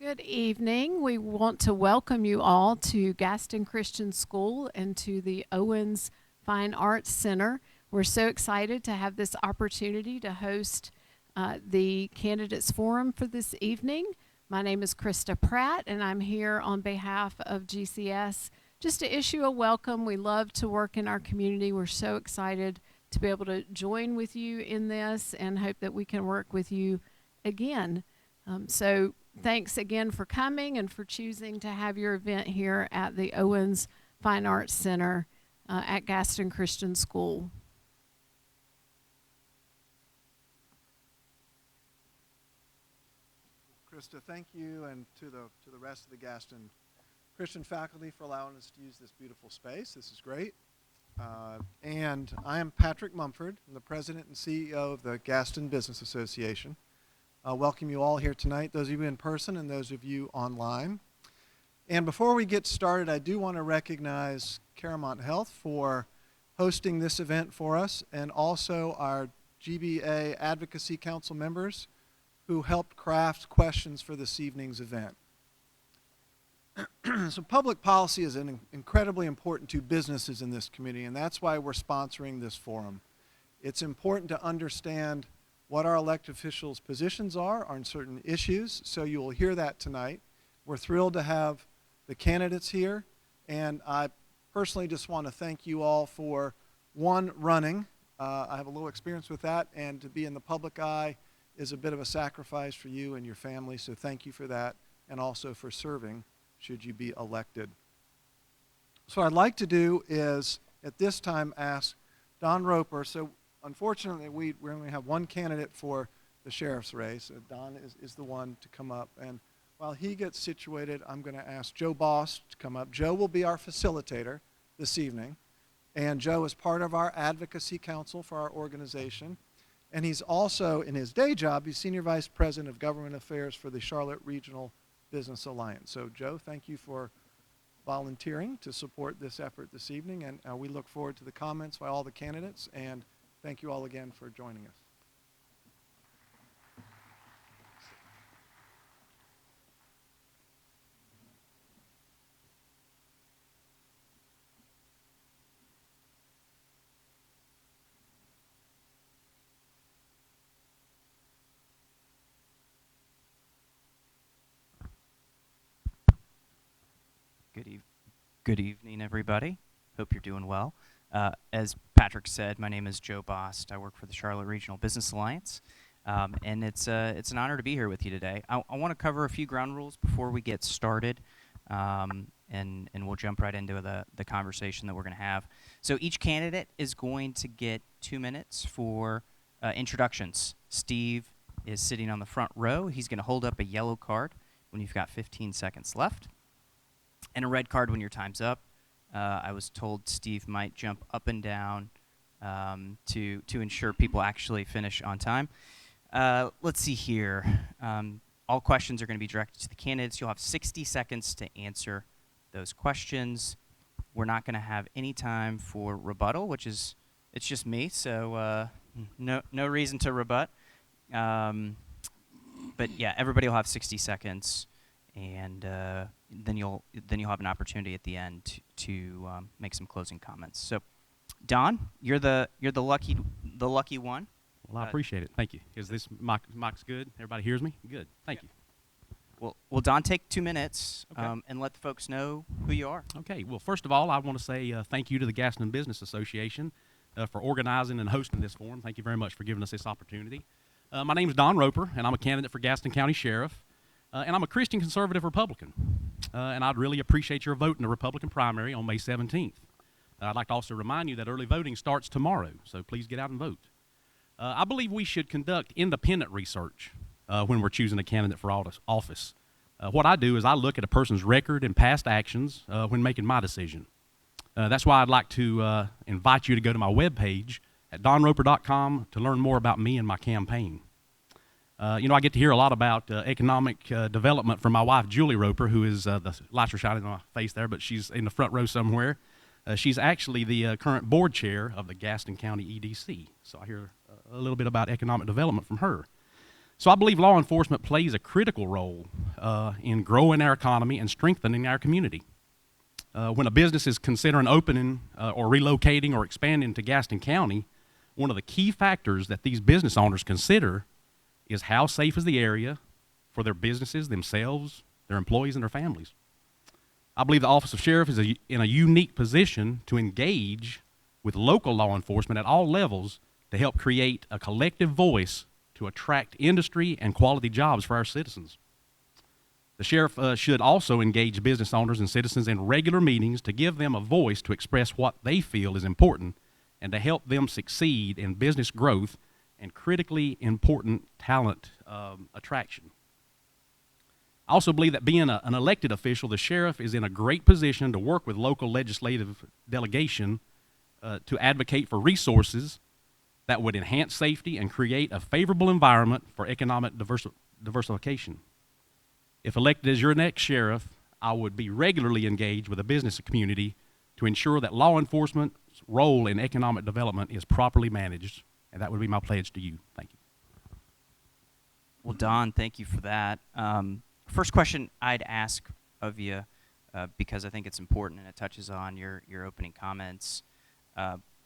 Good evening. We want to welcome you all to Gaston Christian School and to the Owens Fine Arts Center. We're so excited to have this opportunity to host the Candidates Forum for this evening. My name is Krista Pratt, and I'm here on behalf of GCS just to issue a welcome. We love to work in our community. We're so excited to be able to join with you in this and hope that we can work with you again. So thanks again for coming and for choosing to have your event here at the Owens Fine Arts Center at Gaston Christian School. Krista, thank you, and to the rest of the Gaston Christian faculty for allowing us to use this beautiful space. This is great. And I am Patrick Mumford. I'm the President and CEO of the Gaston Business Association. Welcome you all here tonight, those of you in person and those of you online. And before we get started, I do want to recognize CaroMont Health for hosting this event for us, and also our GBA Advocacy Council members who helped craft questions for this evening's event. So public policy is incredibly important to businesses in this community, and that's why we're sponsoring this forum. It's important to understand what our elected officials' positions are on certain issues, so you will hear that tonight. We're thrilled to have the candidates here, and I personally just want to thank you all for, one, running. I have a little experience with that, and to be in the public eye is a bit of a sacrifice for you and your family, so thank you for that, and also for serving should you be elected. So what I'd like to do is, at this time, ask Don Roper. So unfortunately, we only have one candidate for the sheriff's race. Don is the one to come up. And while he gets situated, I'm going to ask Joe Boss to come up. Joe will be our facilitator this evening. And Joe is part of our advocacy council for our organization. And he's also, in his day job, he's Senior Vice President of Government Affairs for the Charlotte Regional Business Alliance. So Joe, thank you for volunteering to support this effort this evening. And we look forward to the comments by all the candidates. And thank you all again for joining us. Good evening, everybody. Hope you're doing well. As Patrick said, my name is Joe Bost. I work for the Charlotte Regional Business Alliance, and it's an honor to be here with you today. I want to cover a few ground rules before we get started, and we'll jump right into the conversation that we're going to have. So each candidate is going to get 2 minutes for introductions. Steve is sitting on the front row. He's going to hold up a yellow card when you've got 15 seconds left, and a red card when your time's up. I was told Steve might jump up and down to ensure people actually finish on time. Let's see here. All questions are going to be directed to the candidates. You'll have 60 seconds to answer those questions. We're not going to have any time for rebuttal, it's just me, so no reason to rebut. But yeah, everybody will have 60 seconds. And then you'll have an opportunity at the end to make some closing comments. So, Don, you're the lucky one. Well, I appreciate it. Thank you. Is this mic's good? Everybody hears me? Good. Thank you. Well, Don, take 2 minutes Okay. And let the folks know who you are. Okay. Well, first of all, I want to say thank you to the Gaston Business Association for organizing and hosting this forum. Thank you very much for giving us this opportunity. My name is Don Roper, and I'm a candidate for Gaston County Sheriff. And I'm a Christian conservative Republican, and I'd really appreciate your vote in the Republican primary on May 17th. I'd like to also remind you that early voting starts tomorrow, so please get out and vote. I believe we should conduct independent research when we're choosing a candidate for office. What I do is I look at a person's record and past actions when making my decision. That's why I'd like to invite you to go to my webpage at donroper.com to learn more about me and my campaign. I get to hear a lot about economic development from my wife, Julie Roper, who is, the lights are shining on my face there, but she's in the front row somewhere. She's actually the current board chair of the Gaston County EDC, so I hear a little bit about economic development from her. So I believe law enforcement plays a critical role in growing our economy and strengthening our community. When a business is considering opening or relocating or expanding to Gaston County, one of the key factors that these business owners consider is how safe is the area for their businesses, themselves, their employees, and their families. I believe the Office of Sheriff is in a unique position to engage with local law enforcement at all levels to help create a collective voice to attract industry and quality jobs for our citizens. The sheriff should also engage business owners and citizens in regular meetings to give them a voice to express what they feel is important and to help them succeed in business growth and critically important talent attraction. I also believe that being an elected official, the sheriff is in a great position to work with local legislative delegation to advocate for resources that would enhance safety and create a favorable environment for economic diversification. If elected as your next sheriff, I would be regularly engaged with the business community to ensure that law enforcement's role in economic development is properly managed, and that would be my pledge to you. Thank you. Well, Don, thank you for that. First question I'd ask of you, because I think it's important and it touches on your opening comments.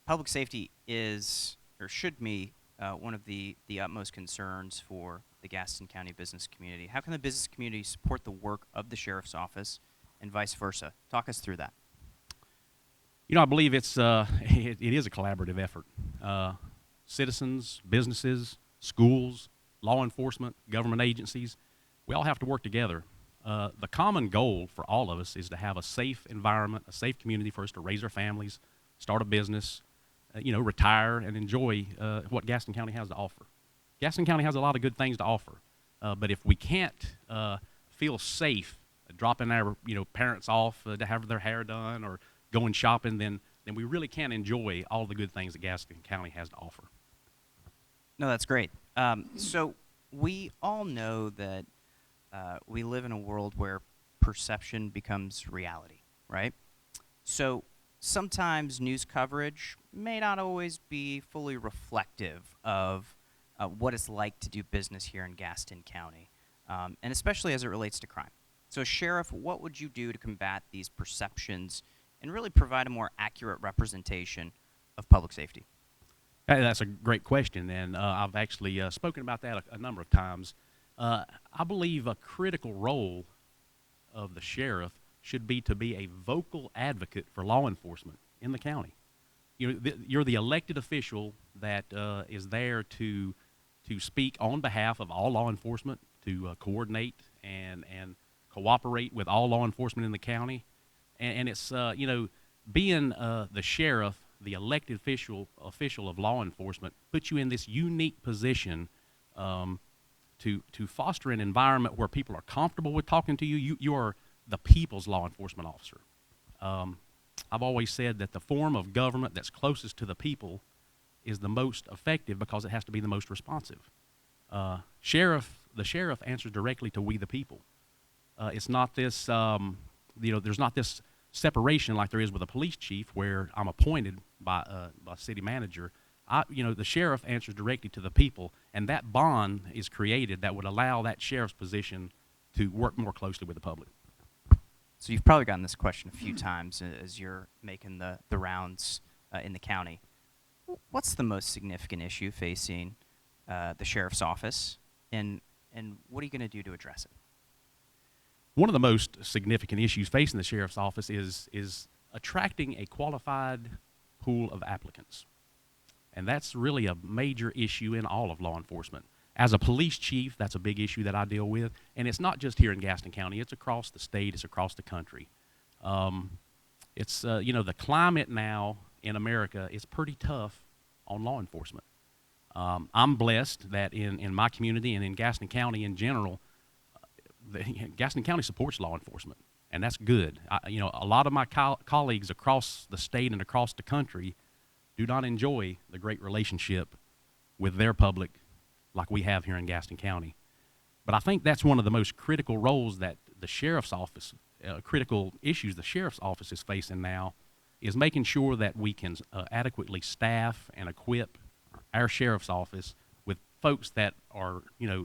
Public safety is, or should be, one of the utmost concerns for the Gaston County business community. How can the business community support the work of the sheriff's office and vice versa? Talk us through that. You know, I believe it is a collaborative effort. Citizens, businesses, schools, law enforcement, government agencies, we all have to work together. The common goal for all of us is to have a safe environment, a safe community for us to raise our families, start a business, retire and enjoy what Gaston County has to offer. Gaston County has a lot of good things to offer, but if we can't feel safe dropping our parents off to have their hair done or going shopping, then we really can't enjoy all the good things that Gaston County has to offer. No, that's great. So we all know that we live in a world where perception becomes reality, right? So sometimes news coverage may not always be fully reflective of what it's like to do business here in Gaston County, and especially as it relates to crime. So, Sheriff, what would you do to combat these perceptions and really provide a more accurate representation of public safety? Hey, that's a great question, and I've actually spoken about that a number of times. I believe a critical role of the sheriff should be to be a vocal advocate for law enforcement in the county. You're the elected official that is there to speak on behalf of all law enforcement, to coordinate and cooperate with all law enforcement in the county. And it's, being the sheriff, the elected official of law enforcement, puts you in this unique position to foster an environment where people are comfortable with talking to you. You are the people's law enforcement officer. I've always said that the form of government that's closest to the people is the most effective because it has to be the most responsive. The sheriff answers directly to we the people. It's not this, there's not this separation like there is with a police chief where I'm appointed by a city manager. The sheriff answers directly to the people, and that bond is created that would allow that sheriff's position to work more closely with the public. So you've probably gotten this question a few times as you're making the rounds in the county. What's the most significant issue facing the sheriff's office, and what are you going to do to address it? One of the most significant issues facing the sheriff's office is attracting a qualified pool of applicants. And that's really a major issue in all of law enforcement. As a police chief, that's a big issue that I deal with. And it's not just here in Gaston County. It's across the state. It's across the country. The climate now in America is pretty tough on law enforcement. I'm blessed that in my community and in Gaston County in general, Gaston County supports law enforcement, and that's good. A lot of my colleagues across the state and across the country do not enjoy the great relationship with their public like we have here in Gaston County. But I think that's one of the most critical roles that the sheriff's office, critical issues the sheriff's office is facing now, is making sure that we can adequately staff and equip our sheriff's office with folks that are,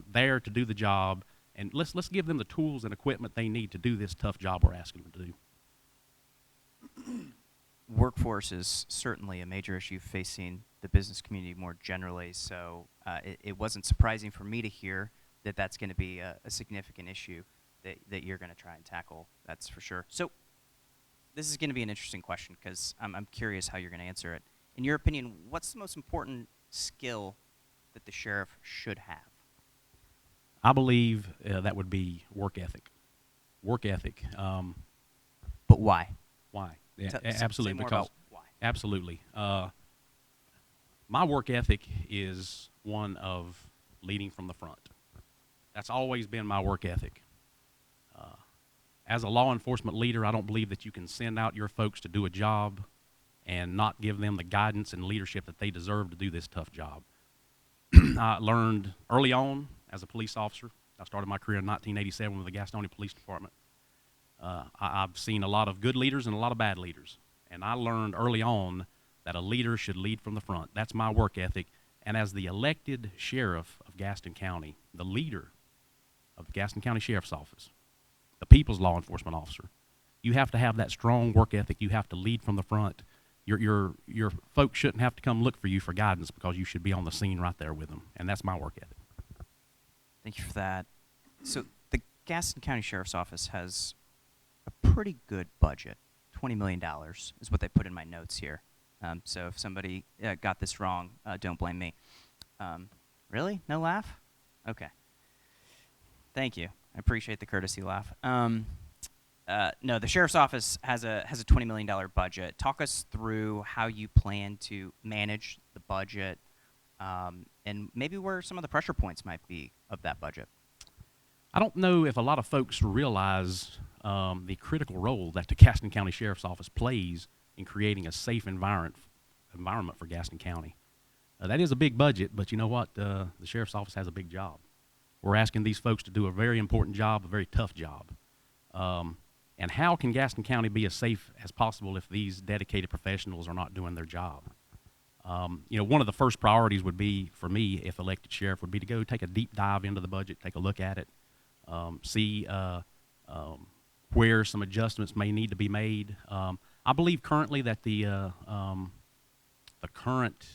there to do the job, and let's give them the tools and equipment they need to do this tough job we're asking them to do. Workforce is certainly a major issue facing the business community more generally, so it wasn't surprising for me to hear that that's going to be a significant issue that you're going to try and tackle. That's for sure. So this is going to be an interesting question because I'm curious how you're going to answer it. In your opinion, what's the most important skill that the sheriff should have? I believe that would be work ethic. Work ethic. But why? Why? Yeah, Say absolutely. more Because about why. absolutely, my work ethic is one of leading from the front. That's always been my work ethic. As a law enforcement leader, I don't believe that you can send out your folks to do a job and not give them the guidance and leadership that they deserve to do this tough job. I learned early on as a police officer. I started my career in 1987 with the Gaston County Police Department. I've seen a lot of good leaders and a lot of bad leaders. And I learned early on that a leader should lead from the front. That's my work ethic. And as the elected sheriff of Gaston County, the leader of the Gaston County Sheriff's Office, the people's law enforcement officer, you have to have that strong work ethic. You have to lead from the front. Your folks shouldn't have to come look for you for guidance because you should be on the scene right there with them. And that's my work ethic. Thank you for that. So the Gaston County Sheriff's Office has a pretty good budget. $20 million is what they put in my notes here. So if somebody got this wrong, don't blame me. Really? No laugh? Okay. Thank you. I appreciate the courtesy laugh. No, the Sheriff's Office has a $20 million budget. Talk us through how you plan to manage the budget and maybe where some of the pressure points might be of that budget. I don't know if a lot of folks realize the critical role that the Gaston County Sheriff's Office plays in creating a safe environment for Gaston County. That is a big budget, but you know what? The Sheriff's Office has a big job. We're asking these folks to do a very important job, a very tough job. And how can Gaston County be as safe as possible if these dedicated professionals are not doing their job? One of the first priorities would be, for me, if elected sheriff, would be to go take a deep dive into the budget, take a look at it, see where some adjustments may need to be made. I believe currently that the current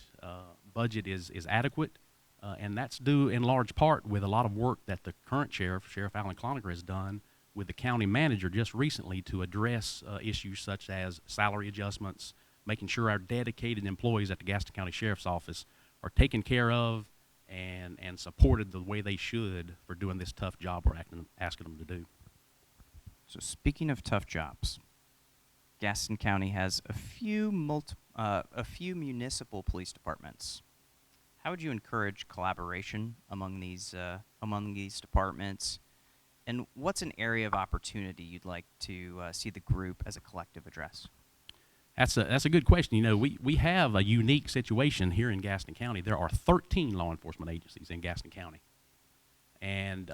budget is adequate, and that's due in large part with a lot of work that the current sheriff, Sheriff Alan Cloninger, has done with the county manager just recently to address issues such as salary adjustments, making sure our dedicated employees at the Gaston County Sheriff's Office are taken care of and supported the way they should for doing this tough job we're asking them to do. So speaking of tough jobs, Gaston County has a few municipal police departments. How would you encourage collaboration among these departments? And what's an area of opportunity you'd like to see the group as a collective address? That's a good question. We have a unique situation here in Gaston County. There are 13 law enforcement agencies in Gaston County. And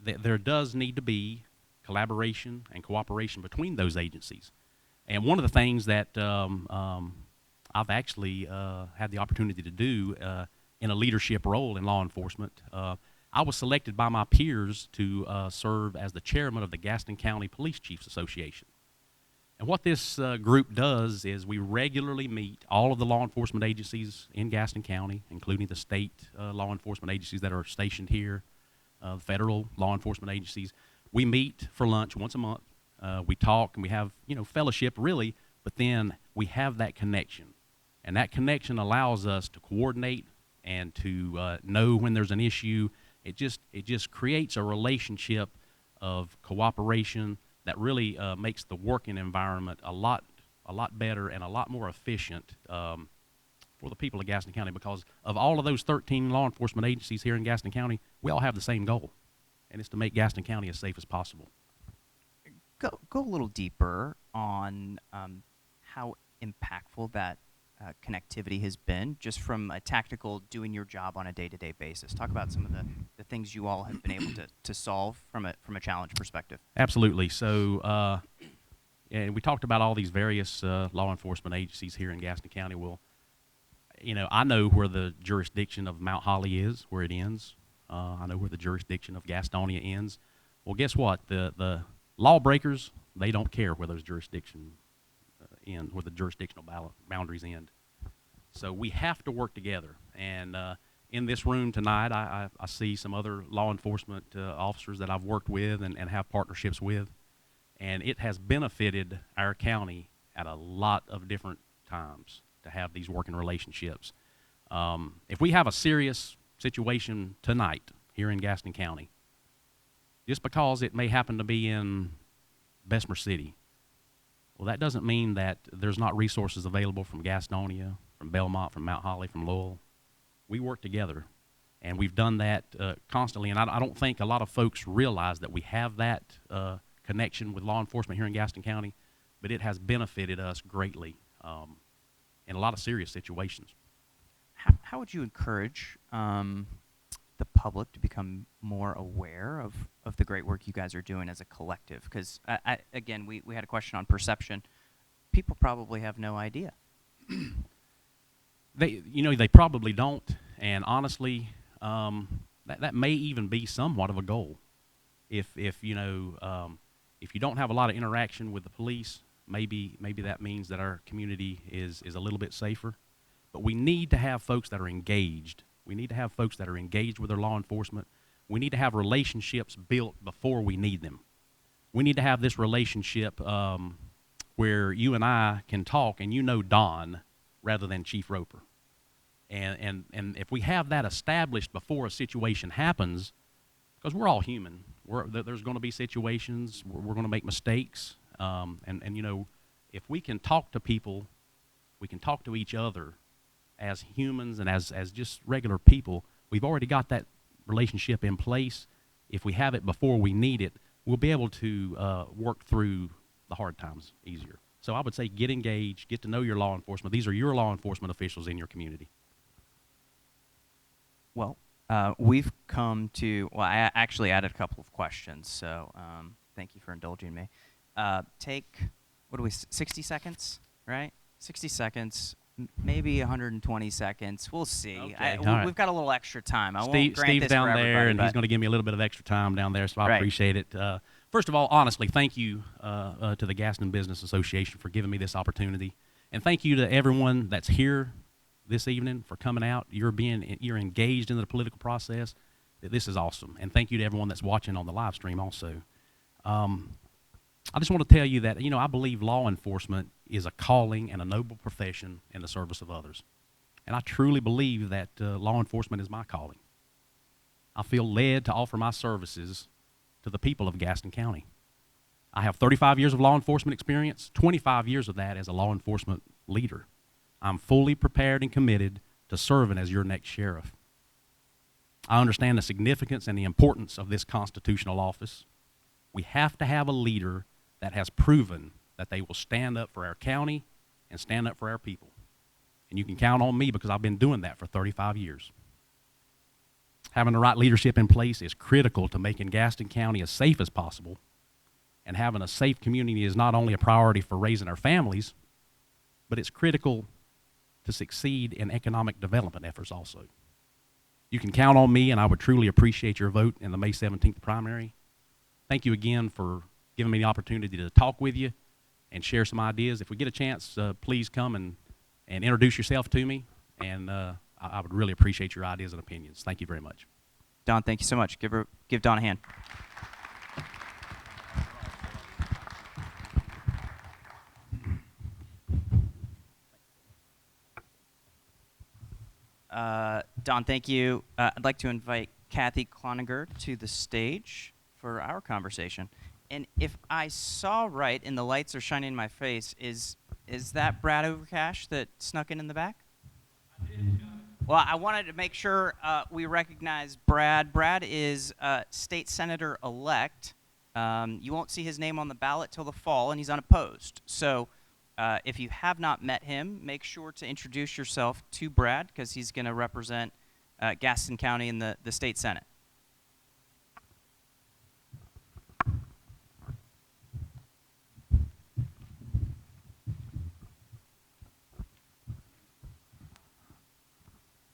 there does need to be collaboration and cooperation between those agencies. And one of the things that I've actually had the opportunity to do in a leadership role in law enforcement, I was selected by my peers to serve as the chairman of the Gaston County Police Chiefs Association. And what this group does is we regularly meet all of the law enforcement agencies in Gaston County, including the state law enforcement agencies that are stationed here, federal law enforcement agencies. We meet for lunch once a month. We talk and we have, fellowship really, but then we have that connection. And that connection allows us to coordinate and to know when there's an issue. It just creates a relationship of cooperation that really makes the working environment a lot better and a lot more efficient for the people of Gaston County, because of all of those 13 law enforcement agencies here in Gaston County, we all have the same goal, and it's to make Gaston County as safe as possible. Go a little deeper on how impactful that connectivity has been, just from a tactical doing your job on a day-to-day basis. Talk about some of the things you all have been able to solve from a challenge perspective. Absolutely. So, and we talked about all these various law enforcement agencies here in Gaston County. Well, I know where the jurisdiction of Mount Holly is, where it ends. I know where the jurisdiction of Gastonia ends. Well, guess what? The lawbreakers, they don't care where those jurisdictions end, where the jurisdictional boundaries end. So we have to work together. And in this room tonight, I see some other law enforcement officers that I've worked with and have partnerships with. And it has benefited our county at a lot of different times to have these working relationships. If we have a serious situation tonight here in Gaston County, just because it may happen to be in Bessemer City, well, that doesn't mean that there's not resources available from Gastonia, from Belmont, from Mount Holly, from Lowell. We work together, and we've done that constantly, and I don't think a lot of folks realize that we have that connection with law enforcement here in Gaston County, but it has benefited us greatly in a lot of serious situations. How would you encourage the public to become more aware of the great work you guys are doing as a collective? Because, again, we had a question on perception. People probably have no idea. They probably don't, and honestly, that may even be somewhat of a goal. If you don't have a lot of interaction with the police, maybe that means that our community is a little bit safer. But we need to have folks that are engaged. We need to have folks that are engaged with their law enforcement. We need to have relationships built before we need them. We need to have this relationship where you and I can talk and you know Don rather than Chief Roper. And if we have that established before a situation happens, because we're all human, there's going to be situations, we're going to make mistakes, and if we can talk to people, we can talk to each other as humans and as just regular people. We've already got that relationship in place. If we have it before we need it, we'll be able to work through the hard times easier. So I would say get engaged, get to know your law enforcement. These are your law enforcement officials in your community. Well, we've come to, I actually added a couple of questions, so thank you for indulging me. Take, 60 seconds, right? 60 seconds, maybe 120 seconds. We'll see. Okay, We've got a little extra time. I won't grant Steve's this down for there, everybody, and he's going to give me a little bit of extra time down there, so I appreciate it. First of all, honestly, thank you to the Gaston Business Association for giving me this opportunity, and thank you to everyone that's here this evening for coming out. You're engaged in the political process. This is awesome, and thank you to everyone that's watching on the live stream also. I just want to tell you that, I believe law enforcement is a calling and a noble profession in the service of others. And I truly believe that law enforcement is my calling. I feel led to offer my services to the people of Gaston County. I have 35 years of law enforcement experience, 25 years of that as a law enforcement leader. I'm fully prepared and committed to serving as your next sheriff. I understand the significance and the importance of this constitutional office. We have to have a leader that has proven that they will stand up for our county and stand up for our people. And you can count on me because I've been doing that for 35 years. Having the right leadership in place is critical to making Gaston County as safe as possible. And having a safe community is not only a priority for raising our families, but it's critical to succeed in economic development efforts also. You can count on me, and I would truly appreciate your vote in the May 17th primary. Thank you again for giving me the opportunity to talk with you and share some ideas. If we get a chance, please come and introduce yourself to me, and I would really appreciate your ideas and opinions. Thank you very much. Don, thank you so much. Give Don a hand. Don, thank you. I'd like to invite Kathy Cloninger to the stage for our conversation. And if I saw right and the lights are shining in my face, is that Brad Overcash that snuck in the back? Well, I wanted to make sure we recognize Brad. Brad is state senator-elect. You won't see his name on the ballot till the fall, and he's unopposed. So if you have not met him, make sure to introduce yourself to Brad, because he's going to represent Gaston County in the state senate.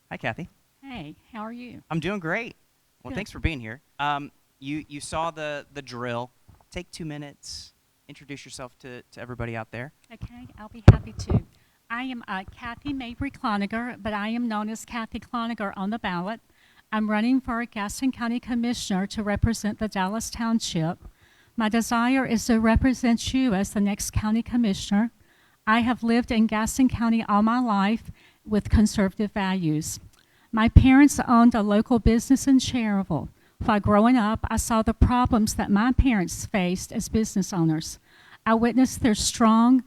Hi, Kathy. Hey, how are you? I'm doing great. Well, Good. thanks for being here. You saw the drill. Take 2 minutes. Introduce yourself to everybody out there. Okay, I'll be happy to. I am Kathy Mabry Cloninger, but I am known as Kathy Cloninger on the ballot. I'm running for a Gaston County Commissioner to represent the Dallas Township. My desire is to represent you as the next county commissioner. I have lived in Gaston County all my life with conservative values. My parents owned a local business in Cherville. While growing up, I saw the problems that my parents faced as business owners. I witnessed their strong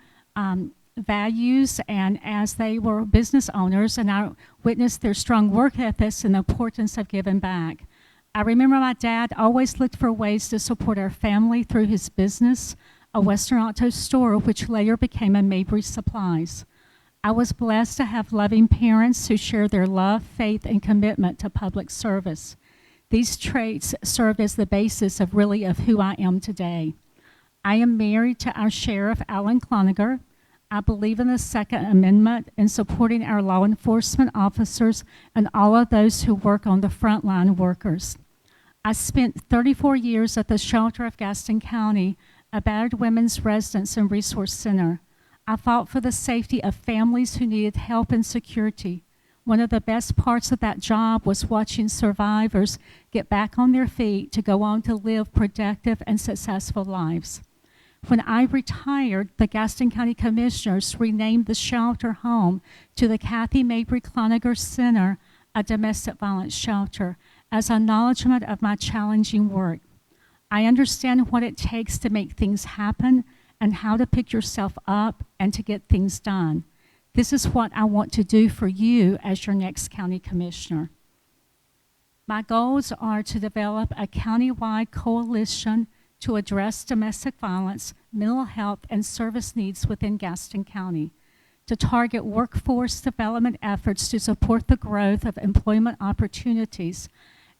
values and as they were business owners, and I witnessed their strong work ethics and the importance of giving back. I remember my dad always looked for ways to support our family through his business, a Western Auto store, which later became a Mabry Supplies. I was blessed to have loving parents who share their love, faith, and commitment to public service. These traits served as the basis of who I am today. I am married to our Sheriff, Alan Cloninger. I believe in the Second Amendment and supporting our law enforcement officers and all of those who work on the frontline workers. I spent 34 years at the shelter of Gaston County, a battered women's residence and resource center. I fought for the safety of families who needed help and security. One of the best parts of that job was watching survivors get back on their feet to go on to live productive and successful lives. When I retired, the Gaston County Commissioners renamed the shelter home to the Kathy Mabry Cloninger Center, a domestic violence shelter, as acknowledgement of my challenging work. I understand what it takes to make things happen and how to pick yourself up and to get things done. This is what I want to do for you as your next county commissioner. My goals are to develop a countywide coalition to address domestic violence, mental health, and service needs within Gaston County, to target workforce development efforts to support the growth of employment opportunities,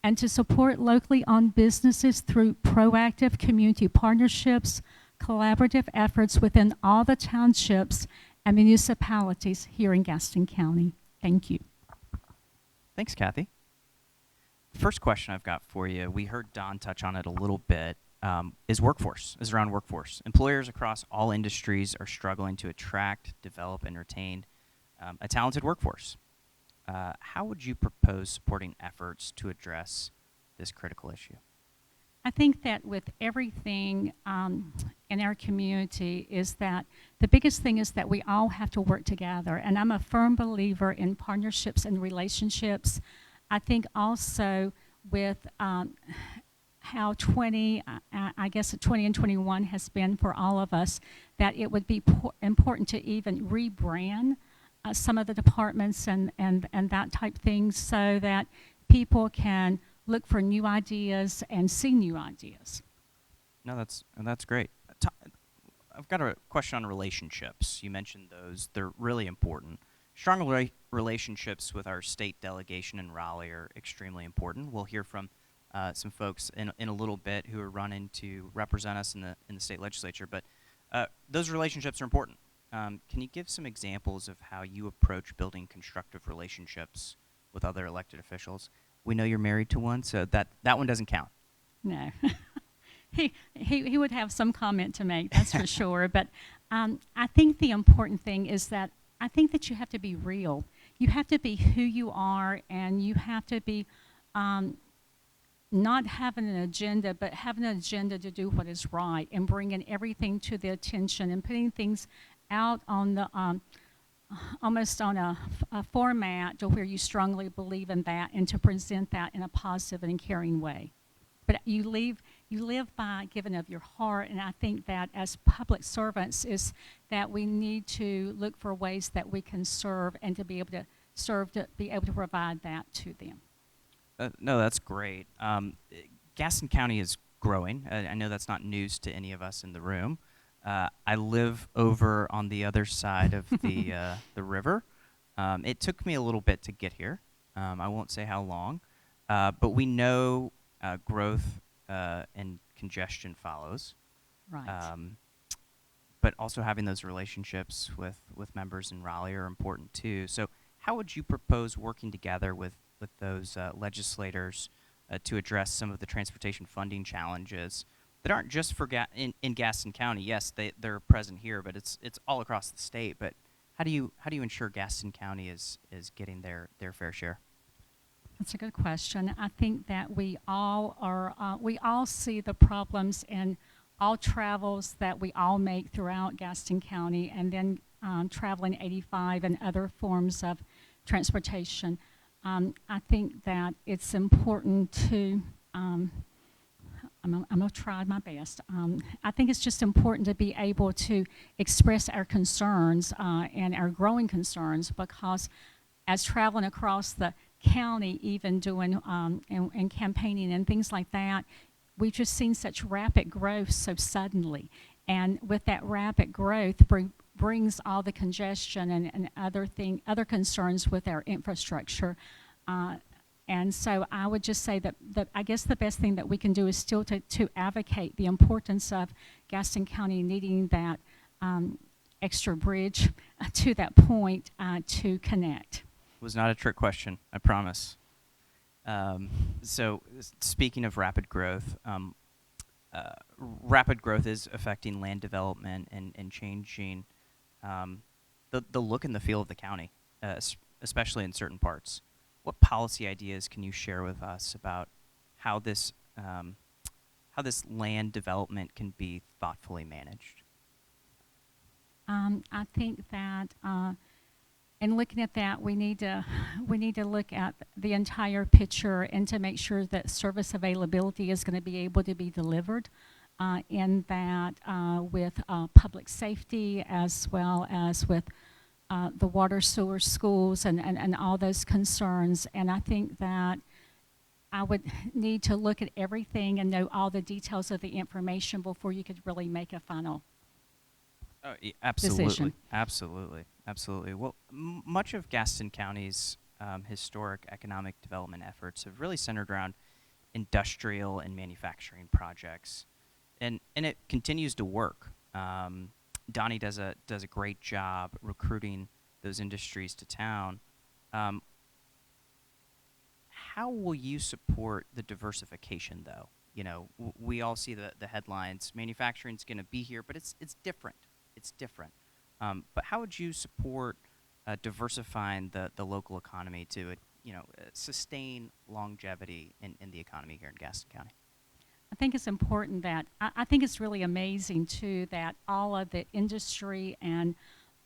and to support locally owned businesses through proactive community partnerships, collaborative efforts within all the townships and municipalities here in Gaston County. Thank you. Thanks, Kathy. First question I've got for you, we heard Don touch on it a little bit, is around workforce. Employers across all industries are struggling to attract, develop, and retain a talented workforce. How would you propose supporting efforts to address this critical issue? I think that with everything in our community is that the biggest thing is that we all have to work together. And I'm a firm believer in partnerships and relationships. I think also with how 20 and 21 has been for all of us, that it would be important to even rebrand some of the departments and that type thing so that people can look for new ideas and see new ideas. No, that's great. I've got a question on relationships. You mentioned those. They're really important. Strong relationships with our state delegation in Raleigh are extremely important. We'll hear from some folks in a little bit who are running to represent us in the state legislature, but those relationships are important. Can you give some examples of how you approach building constructive relationships with other elected officials? We know you're married to one, so that one doesn't count. No. he would have some comment to make, that's for sure. But I think the important thing is that I think that you have to be real. You have to be who you are, and you have to be not having an agenda, but having an agenda to do what is right and bringing everything to the attention and putting things out on the almost on a format to where you strongly believe in that and to present that in a positive and caring way. But you live by giving of your heart, and I think that as public servants is that we need to look for ways that we can serve and to be able to serve, to be able to provide that to them. No, that's great. Gaston County is growing. I know that's not news to any of us in the room. I live over on the other side of the river. It took me a little bit to get here. I won't say how long, but we know growth and congestion follows. Right. But also having those relationships with members in Raleigh are important too. So how would you propose working together with those legislators to address some of the transportation funding challenges that aren't just for in Gaston County? Yes, they're present here, but it's all across the state. But how do you ensure Gaston County is getting their fair share? That's a good question. I think that we all see the problems in all travels that we all make throughout Gaston County, and then traveling 85 and other forms of transportation. I think that it's important to, I'm going to try my best. I think it's just important to be able to express our concerns and our growing concerns, because as traveling across the county, even doing and campaigning and things like that, we've just seen such rapid growth so suddenly. And with that rapid growth brings all the congestion and other concerns with our infrastructure. And so I would just say that I guess the best thing that we can do is still to advocate the importance of Gaston County needing that extra bridge to that point to connect. It was not a trick question, I promise. So speaking of rapid growth is affecting land development and changing the look and the feel of the county, especially in certain parts. What policy ideas can you share with us about how this land development can be thoughtfully managed? I think that in looking at that, we need to look at the entire picture and to make sure that service availability is going to be able to be delivered, in that with public safety as well as with the water, sewer, schools, and all those concerns. And I think that I would need to look at everything and know all the details of the information before you could really make a final absolutely, decision. Absolutely. Well, much of Gaston County's historic economic development efforts have really centered around industrial and manufacturing projects, and it continues to work. Donnie does a great job recruiting those industries to town. How will you support the diversification, though? You know, we all see the headlines. Manufacturing's going to be here, but it's different. It's different. But how would you support diversifying the local economy to sustain longevity in the economy here in Gaston County? I think it's important that, I think it's really amazing too that all of the industry and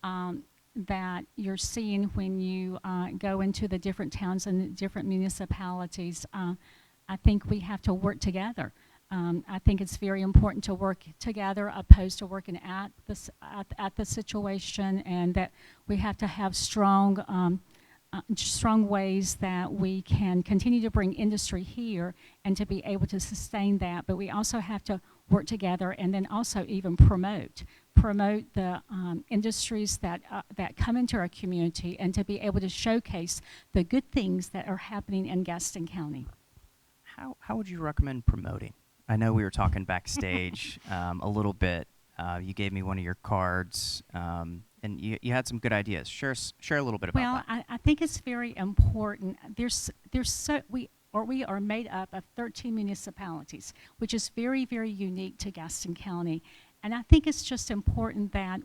that you're seeing when you go into the different towns and different municipalities, I think we have to work together. I think it's very important to work together opposed to working at the situation, and that we have to have strong ways that we can continue to bring industry here and to be able to sustain that. But we also have to work together and then also even promote the industries that come into our community, and to be able to showcase the good things that are happening in Gaston County. How would you recommend promoting? I know we were talking backstage a little bit. You gave me one of your cards, and you had some good ideas. Share a little bit about that. Well, I think it's very important. We are made up of 13 municipalities, which is very, very unique to Gaston County. And I think it's just important that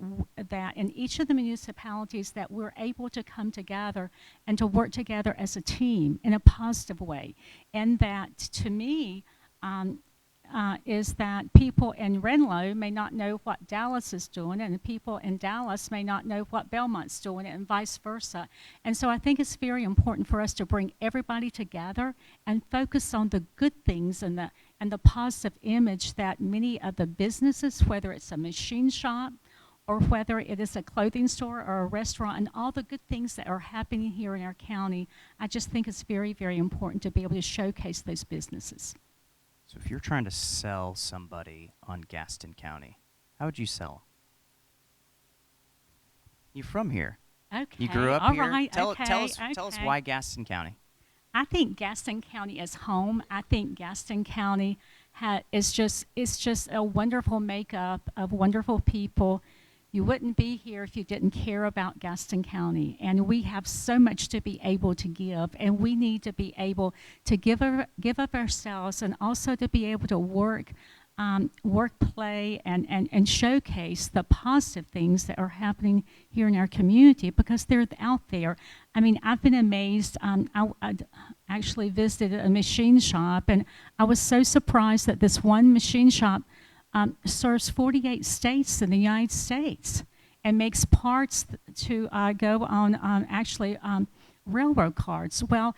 in each of the municipalities that we're able to come together and to work together as a team in a positive way. And that, to me, is that people in Renlo may not know what Dallas is doing, and people in Dallas may not know what Belmont's doing, and vice versa. And so I think it's very important for us to bring everybody together and focus on the good things and the positive image that many of the businesses, whether it's a machine shop or whether it is a clothing store or a restaurant, and all the good things that are happening here in our county, I just think it's very, very important to be able to showcase those businesses. So if you're trying to sell somebody on Gaston County, how would you sell them? You're from here. Okay. You grew up all here. Right. Tell us Okay. why Gaston County. I think Gaston County is home. I think Gaston County is just a wonderful makeup of wonderful people You wouldn't be here if you didn't care about Gaston County. And we have so much to be able to give, and we need to be able to give of ourselves, and also to be able to work, play, and showcase the positive things that are happening here in our community, because they're out there. I mean, I've been amazed. I actually visited a machine shop, and I was so surprised that this one machine shop serves 48 states in the United States and makes parts to go on railroad cars. Well,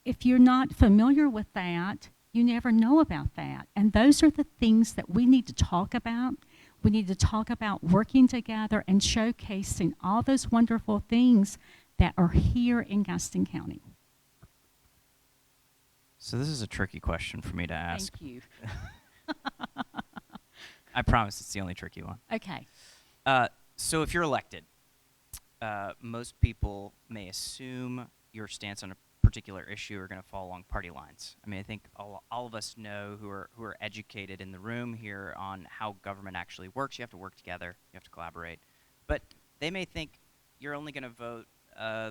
if you're not familiar with that, you never know about that. And those are the things that we need to talk about. We need to talk about working together and showcasing all those wonderful things that are here in Gaston County. So this is a tricky question for me to ask. Thank you. I promise it's the only tricky one. Okay. So if you're elected, most people may assume your stance on a particular issue are going to fall along party lines. I mean, I think all of us know who are educated in the room here on how government actually works. You have to work together. You have to collaborate. But they may think you're only going to vote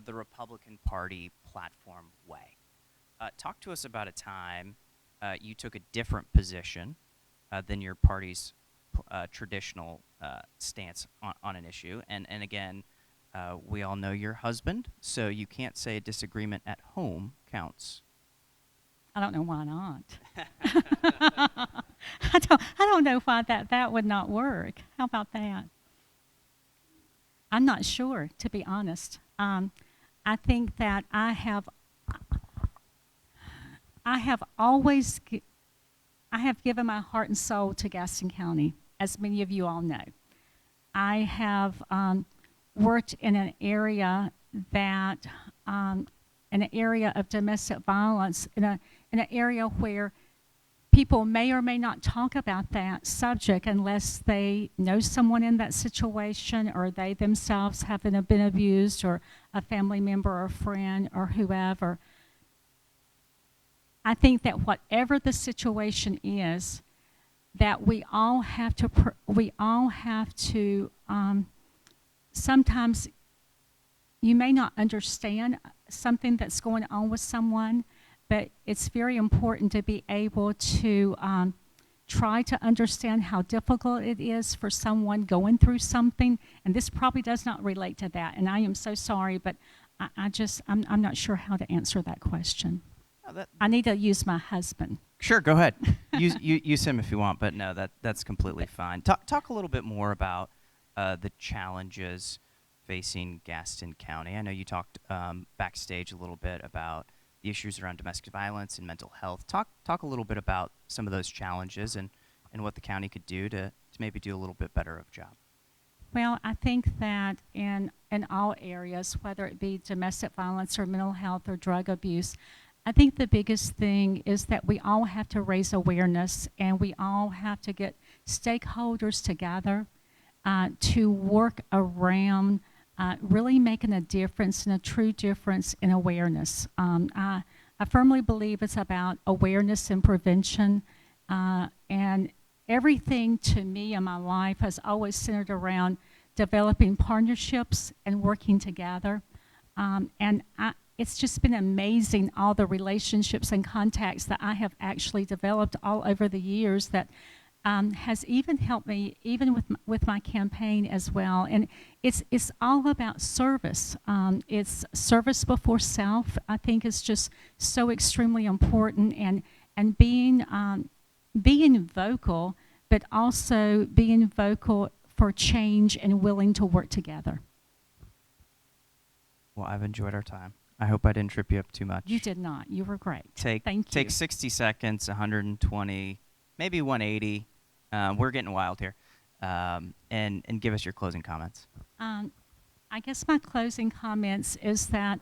the Republican Party platform way. Talk to us about a time you took a different position than your party's traditional stance on an issue. And again, we all know your husband, so you can't say a disagreement at home counts. I don't know why not. I don't know why that would not work. How about that? I'm not sure, to be honest. I think that I have given my heart and soul to Gaston County, as many of you all know. I have worked in an area of domestic violence, in an area where people may or may not talk about that subject unless they know someone in that situation, or they themselves have been abused, or a family member or a friend or whoever. I think that whatever the situation is, that we all have to sometimes you may not understand something that's going on with someone, but it's very important to be able to try to understand how difficult it is for someone going through something. And this probably does not relate to that, and I am so sorry, but I'm not sure how to answer that question. Oh, I need to use my husband. Sure, go ahead. use him if you want, but no, that's completely fine. Talk a little bit more about the challenges facing Gaston County. I know you talked backstage a little bit about the issues around domestic violence and mental health. Talk a little bit about some of those challenges and what the county could do to maybe do a little bit better of a job. Well, I think that in all areas, whether it be domestic violence or mental health or drug abuse, I think the biggest thing is that we all have to raise awareness, and we all have to get stakeholders together to work around really making a difference, and a true difference in awareness. I firmly believe it's about awareness and prevention, and everything to me in my life has always centered around developing partnerships and working together. It's just been amazing, all the relationships and contacts that I have actually developed all over the years that has even helped me, even with my campaign as well. And it's all about service. It's service before self. I think is just so extremely important, and being vocal, but also being vocal for change and willing to work together. Well, I've enjoyed our time. I hope I didn't trip you up too much. You did not. You were great. Thank you. Take 60 seconds, 120, maybe 180. We're getting wild here. And give us your closing comments. I guess my closing comments is that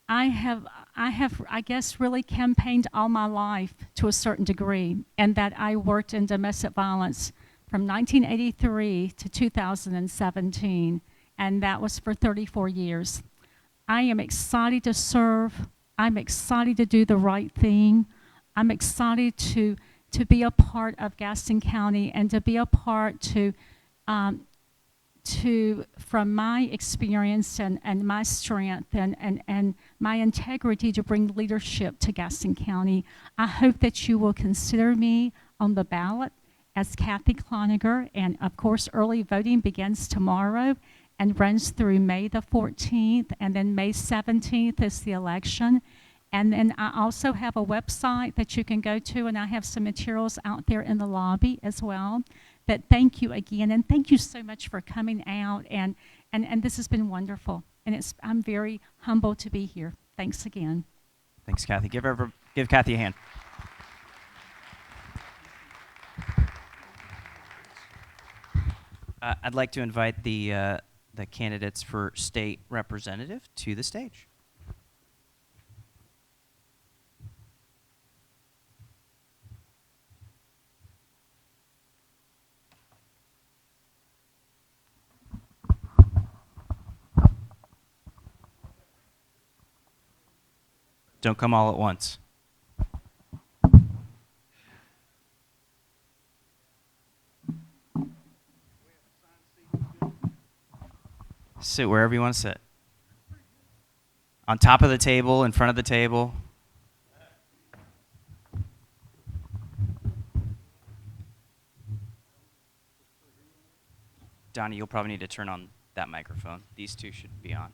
I have, I guess, really campaigned all my life to a certain degree, and that I worked in domestic violence from 1983 to 2017, and that was for 34 years. I am excited to serve. I'm excited to do the right thing. I'm excited to be a part of Gaston County, and to be a part to from my experience and my strength and my integrity to bring leadership to Gaston County. I hope that you will consider me on the ballot as Kathy Cloninger, and of course early voting begins tomorrow and runs through May the 14th, and then May 17th is the election. And then I also have a website that you can go to, and I have some materials out there in the lobby as well. But thank you again, and thank you so much for coming out, and this has been wonderful. And I'm very humbled to be here. Thanks again. Thanks, Kathy. Give Kathy a hand. I'd like to invite the candidates for state representative to the stage. Don't come all at once. Sit wherever you want to sit. On top of the table, in front of the table. Donnie, you'll probably need to turn on that microphone. These two should be on.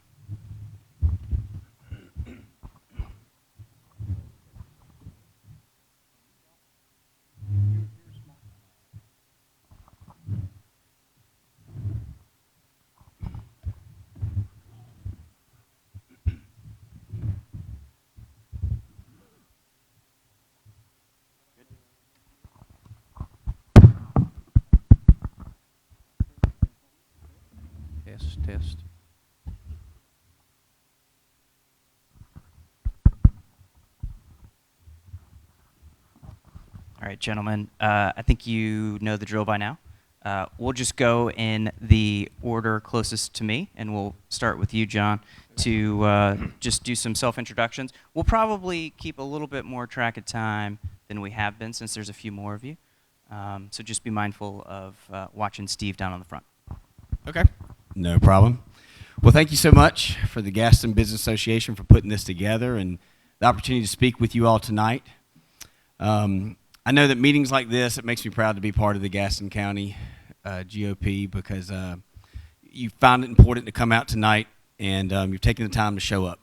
Test. All right, gentlemen, I think you know the drill by now. We'll just go in the order closest to me, and we'll start with you, John, to just do some self-introductions. We'll probably keep a little bit more track of time than we have been since there's a few more of you. So just be mindful of watching Steve down on the front. Okay. No problem. Well, thank you so much for the Gaston Business Association for putting this together and the opportunity to speak with you all tonight. I know that meetings like this, it makes me proud to be part of the Gaston County GOP because you found it important to come out tonight and you're taking the time to show up.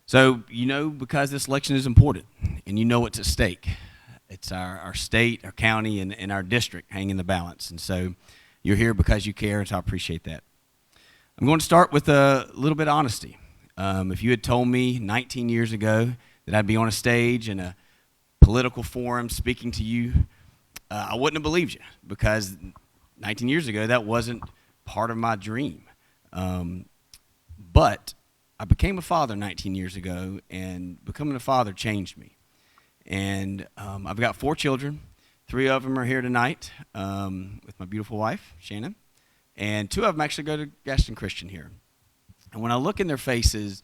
So, you know, because this election is important and you know what's at stake. It's our state, our county, and our district hang in the balance. And so you're here because you care, and so I appreciate that. I'm going to start with a little bit of honesty. If you had told me 19 years ago that I'd be on a stage in a political forum speaking to you, I wouldn't have believed you because 19 years ago that wasn't part of my dream. But I became a father 19 years ago, and becoming a father changed me. And I've got 4 children. 3 of them are here tonight with my beautiful wife, Shannon. And 2 of them actually go to Gaston Christian here. And when I look in their faces,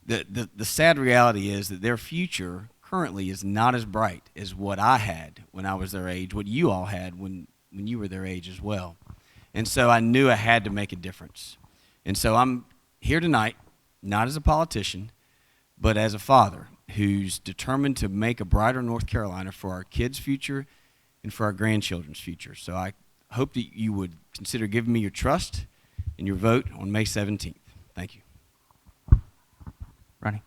the sad reality is that their future currently is not as bright as what I had when I was their age, what you all had when you were their age as well. And so I knew I had to make a difference. And so I'm here tonight, not as a politician, but as a father who's determined to make a brighter North Carolina for our kids' future and for our grandchildren's future. So I hope that you would consider giving me your trust and your vote on May 17th. Thank you. Ronnie.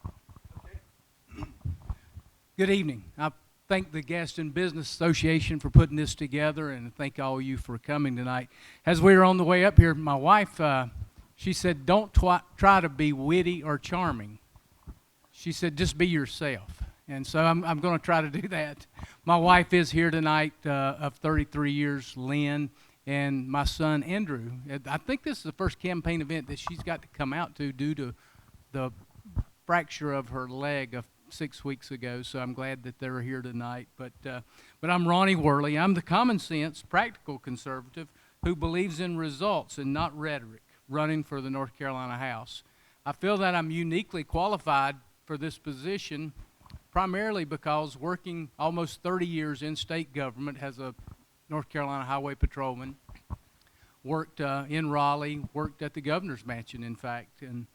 Good evening. I thank the Gaston Business Association for putting this together, and thank all of you for coming tonight. As we were on the way up here, my wife, she said, don't try to be witty or charming. She said, just be yourself. And so I'm going to try to do that. My wife is here tonight of 33 years, Lynn, and my son, Andrew. I think this is the first campaign event that she's got to come out to due to the fracture of her leg 6 weeks ago, so I'm glad that they're here tonight. But I'm Ronnie Worley. I'm the common sense, practical conservative who believes in results and not rhetoric, running for the North Carolina House. I feel that I'm uniquely qualified for this position primarily because working almost 30 years in state government as a North Carolina Highway Patrolman, worked in Raleigh, worked at the governor's mansion, in fact, and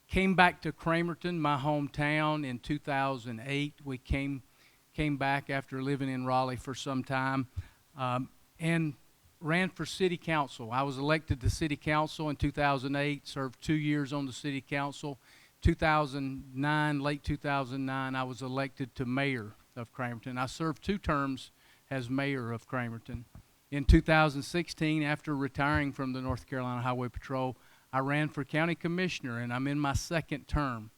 came back to Cramerton, my hometown, in 2008. We came back after living in Raleigh for some time, and ran for city council. I was elected to city council in 2008, served 2 years on the city council. 2009, late 2009, I was elected to mayor of Cramerton. I served 2 terms as mayor of Cramerton. In 2016, after retiring from the North Carolina Highway Patrol, I ran for county commissioner, and I'm in my 2nd term.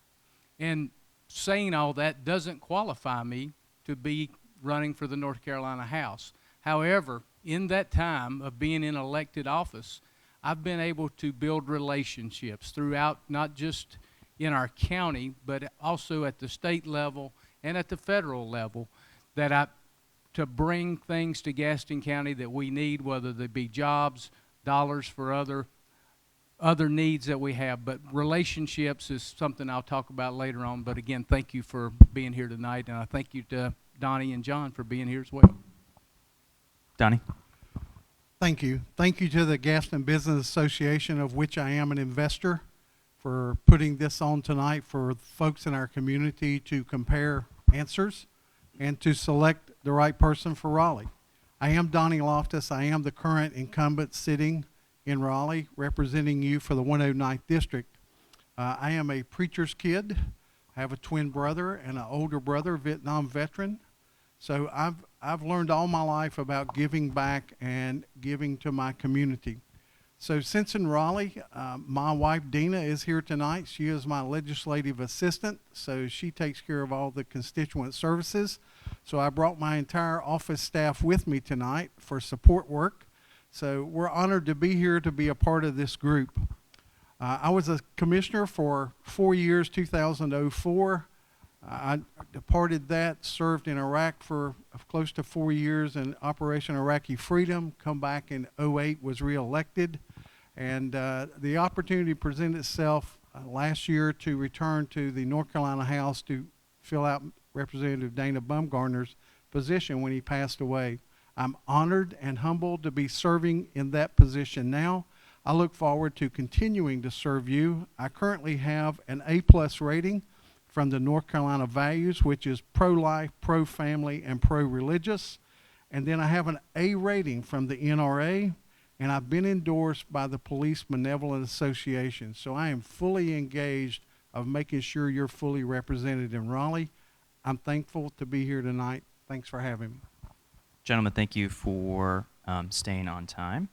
And saying all that doesn't qualify me to be running for the North Carolina House. However, in that time of being in elected office, I've been able to build relationships throughout, not just in our county, but also at the state level and at the federal level, to bring things to Gaston County that we need, whether they be jobs, dollars for other needs that we have. But relationships is something I'll talk about later on. But again, thank you for being here tonight, and I thank you to Donnie and John for being here as well. Donnie? Thank you. Thank you to the Gaston Business Association, of which I am an investor, for putting this on tonight for folks in our community to compare answers and to select the right person for Raleigh. I am Donnie Loftus. I am the current incumbent sitting in Raleigh, representing you for the 109th District. I am a preacher's kid. I have a twin brother and an older brother, Vietnam veteran. So I've learned all my life about giving back and giving to my community. So since in Raleigh, my wife Dina is here tonight. She is my legislative assistant, so she takes care of all the constituent services. So I brought my entire office staff with me tonight for support work. So we're honored to be here to be a part of this group. I was a commissioner for 4 years, 2004. I departed that, served in Iraq for close to 4 years in Operation Iraqi Freedom, come back in 2008, was reelected. And the opportunity presented itself last year to return to the North Carolina House to fill out Representative Dana Bumgarner's position when he passed away. I'm honored and humbled to be serving in that position now. I look forward to continuing to serve you. I currently have an A+ rating from the North Carolina Values, which is pro-life, pro-family, and pro-religious. And then I have an A rating from the NRA, and I've been endorsed by the Police Benevolent Association. So I am fully engaged of making sure you're fully represented in Raleigh. I'm thankful to be here tonight. Thanks for having me. Gentlemen, thank you for staying on time.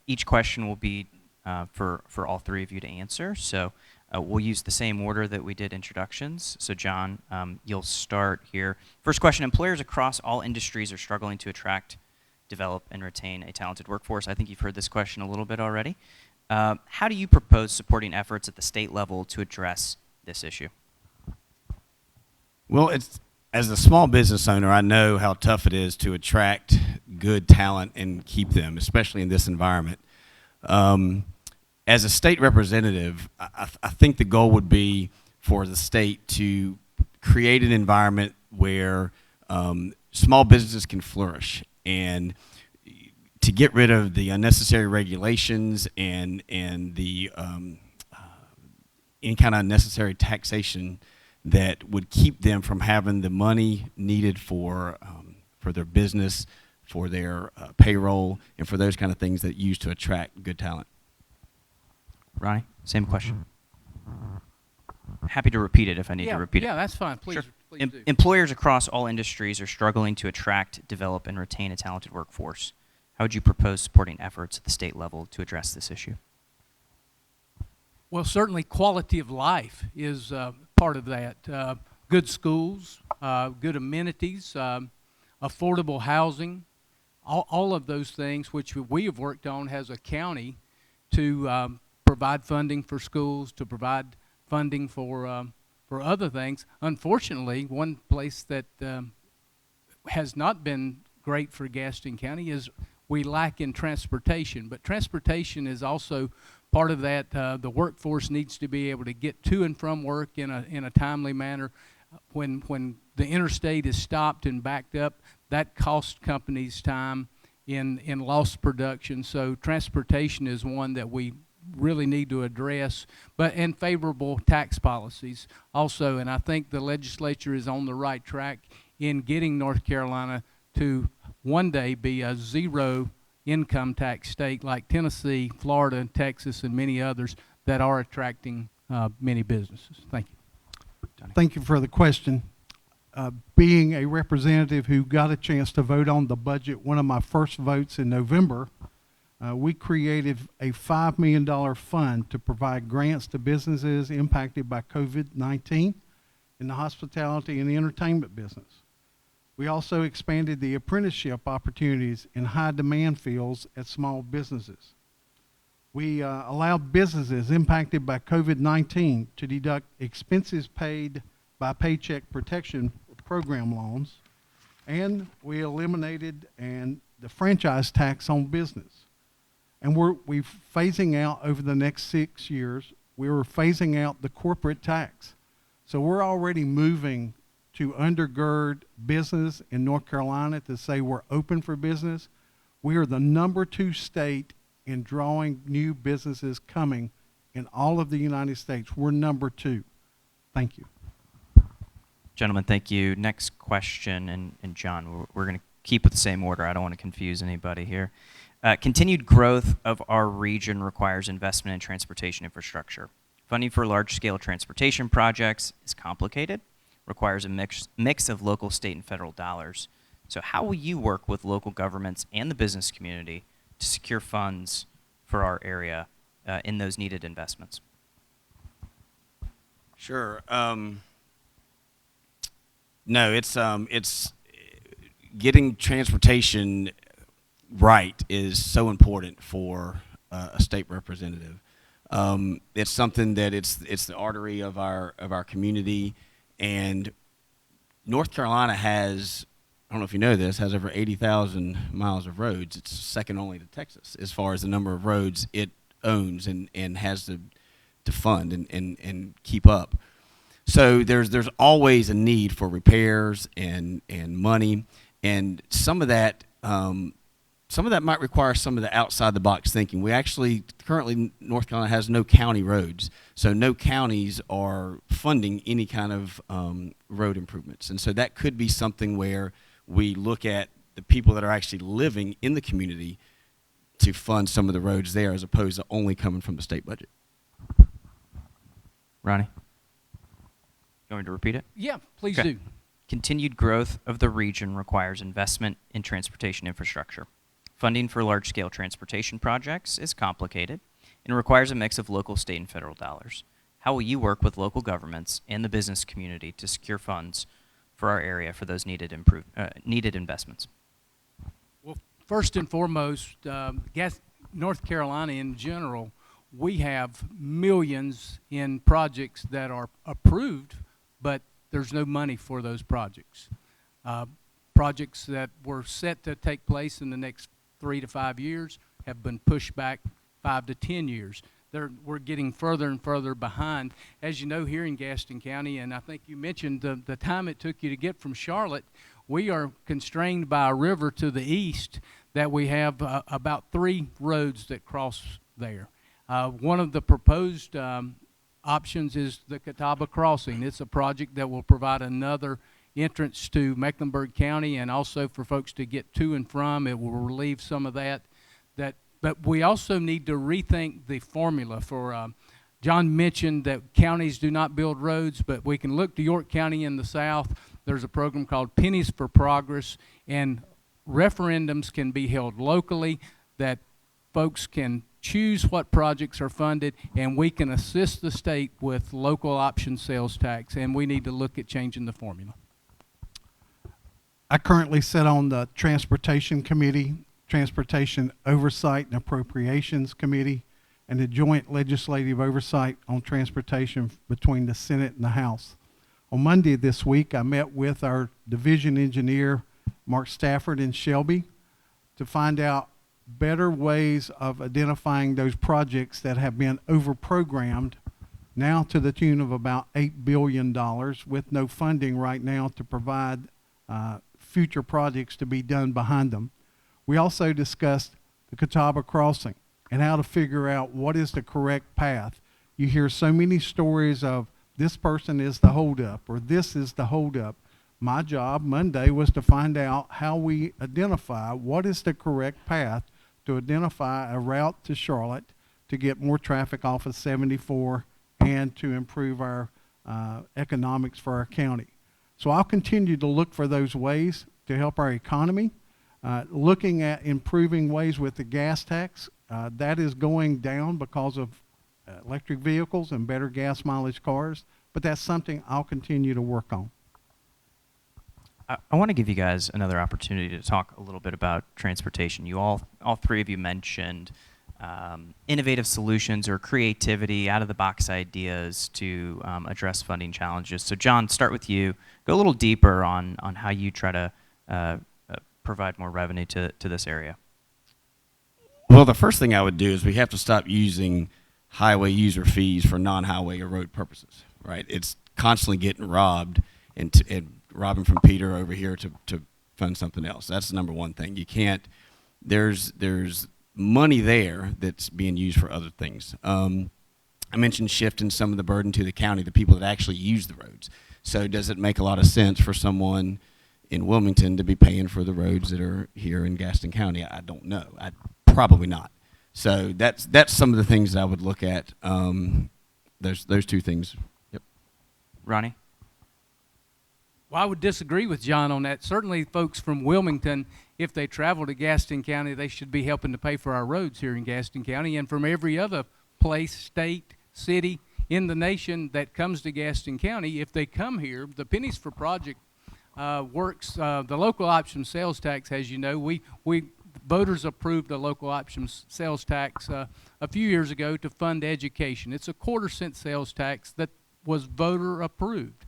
Each question will be for all 3 of you to answer. So we'll use the same order that we did introductions. So John, you'll start here. First question: employers across all industries are struggling to attract, develop, and retain a talented workforce. I think you've heard this question a little bit already. How do you propose supporting efforts at the state level to address this issue? Well, as a small business owner, I know how tough it is to attract good talent and keep them, especially in this environment. As a state representative, I think the goal would be for the state to create an environment where small businesses can flourish, and to get rid of the unnecessary regulations and the any kind of unnecessary taxation that would keep them from having the money needed for their business, for their payroll, and for those kind of things that use to attract good talent. Ronnie, same question. Happy to repeat it if I need to repeat it. Yeah, that's fine. Please, Sure. please do. Employers across all industries are struggling to attract, develop, and retain a talented workforce. How would you propose supporting efforts at the state level to address this issue? Well, certainly quality of life is part of that. Good schools, good amenities, affordable housing, all of those things which we have worked on as a county to provide funding for schools, to provide funding for other things. Unfortunately, one place that has not been great for Gaston County is we lack in transportation. But transportation is also part of that. The workforce needs to be able to get to and from work in a timely manner. When the interstate is stopped and backed up, that costs companies time in lost production. So transportation is one that we really need to address, and favorable tax policies also. And I think the legislature is on the right track in getting North Carolina to one day be a zero income tax state like Tennessee, Florida, Texas, and many others that are attracting many businesses. Thank you. Donnie. Thank you for the question. Being a representative who got a chance to vote on the budget, one of my first votes in November, we created a $5 million fund to provide grants to businesses impacted by COVID-19 in the hospitality and the entertainment business. We also expanded the apprenticeship opportunities in high demand fields at small businesses. We allowed businesses impacted by COVID-19 to deduct expenses paid by Paycheck Protection Program loans, and we eliminated the franchise tax on business. And we're phasing out over the next 6 years, we're phasing out the corporate tax. So we're already moving to undergird business in North Carolina to say we're open for business. We are the #2 state in drawing new businesses coming in all of the United States. We're #2. Thank you. Gentlemen, thank you. Next question, and John, we're going to keep with the same order. I don't want to confuse anybody here. Continued growth of our region requires investment in transportation infrastructure. Funding for large-scale transportation projects is complicated, requires a mix of local, state, and federal dollars. So how will you work with local governments and the business community to secure funds for our area in those needed investments? Sure. No, it's getting transportation right is so important for a state representative. It's something that it's the artery of our community, and North Carolina has, I don't know if you know this, has over 80,000 miles of roads. It's second only to Texas as far as the number of roads it owns and has to fund and keep up. So there's always a need for repairs and money, and some of that might require some of the outside the box thinking. We actually currently North Carolina has no county roads, so no counties are funding any kind of road improvements, and so that could be something where we look at the people that are actually living in the community to fund some of the roads there, as opposed to only coming from the state budget. Ronnie? You want me to repeat it? Yeah, please Okay. do. Continued growth of the region requires investment in transportation infrastructure. Funding for large-scale transportation projects is complicated and requires a mix of local, state, and federal dollars. How will you work with local governments and the business community to secure funds for our area for those needed investments? Well, first and foremost, North Carolina in general, we have millions in projects that are approved, but there's no money for those projects. Projects that were set to take place in the next 3 to 5 years have been pushed back 5 to 10 years. We're getting further and further behind. As you know, here in Gaston County, and I think you mentioned the time it took you to get from Charlotte, we are constrained by a river to the east that we have about 3 roads that cross there. One of the proposed options is the Catawba Crossing. It's a project that will provide another entrance to Mecklenburg County, and also for folks to get to and from. It will relieve some of that. But we also need to rethink the formula for, John mentioned that counties do not build roads, but we can look to York County in the south. There's a program called Pennies for Progress, and referendums can be held locally that folks can choose what projects are funded, and we can assist the state with local option sales tax, and we need to look at changing the formula. I currently sit on the Transportation Committee, Transportation Oversight and Appropriations Committee, and the Joint Legislative Oversight on Transportation between the Senate and the House. On Monday this week, I met with our division engineer, Mark Stafford in Shelby, to find out better ways of identifying those projects that have been overprogrammed, now to the tune of about $8 billion, with no funding right now to provide future projects to be done behind them. We also discussed the Catawba crossing and how to figure out what is the correct path. You hear so many stories of this person is the holdup or this is the holdup. My job Monday was to find out how we identify what is the correct path to identify a route to Charlotte to get more traffic off of 74 and to improve our economics for our county. So I'll continue to look for those ways to help our economy. Looking at improving ways with the gas tax, that is going down because of electric vehicles and better gas mileage cars, but that's something I'll continue to work on. I want to give you guys another opportunity to talk a little bit about transportation. You all three of you mentioned innovative solutions or creativity, out-of-the-box ideas to address funding challenges. So John, start with you. Go a little deeper on how you try to provide more revenue to this area. Well, the first thing I would do is we have to stop using highway user fees for non-highway or road purposes, right? It's constantly getting robbed and robbing from Peter over here to fund something else. That's the number one thing. You can't, there's money there that's being used for other things. I mentioned shifting some of the burden to the county, the people that actually use the roads. So does it make a lot of sense for someone in Wilmington to be paying for the roads that are here in Gaston County? I don't know. Probably not. So that's some of the things that I would look at. Those two things. Yep. Ronnie? Well, I would disagree with John on that. Certainly folks from Wilmington, if they travel to Gaston County, they should be helping to pay for our roads here in Gaston County, and from every other place, state, city in the nation that comes to Gaston County. If they come here, the Pennies for Project works, the local option sales tax, as you know, we voters approved a local option sales tax a few years ago to fund education. It's a 1/4 cent sales tax that was voter approved.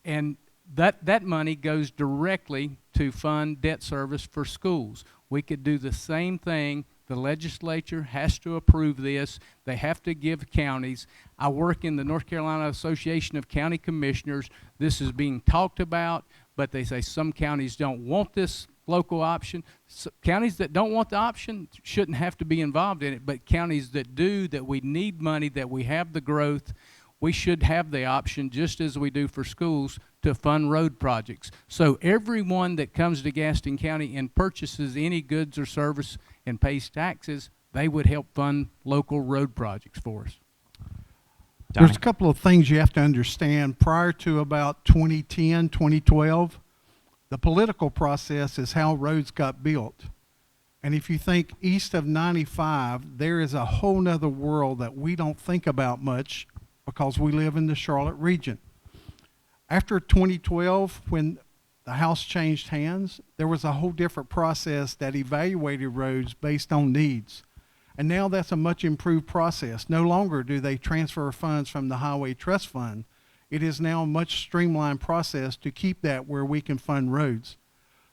And that money goes directly to fund debt service for schools. We could do the same thing. The legislature has to approve this. They have to give counties. I work in the North Carolina Association of County Commissioners. This is being talked about, but they say some counties don't want this local option. So counties that don't want the option shouldn't have to be involved in it, but counties that do, that we need money, that we have the growth, we should have the option, just as we do for schools, to fund road projects. So everyone that comes to Gaston County and purchases any goods or service and pays taxes, they would help fund local road projects for us. Donnie? There's a couple of things you have to understand. Prior to about 2010, 2012, the political process is how roads got built. And if you think east of 95, there is a whole nother world that we don't think about much because we live in the Charlotte region. After 2012, when the House changed hands, there was a whole different process that evaluated roads based on needs. And now that's a much improved process. No longer do they transfer funds from the Highway Trust Fund. It is now a much streamlined process to keep that where we can fund roads.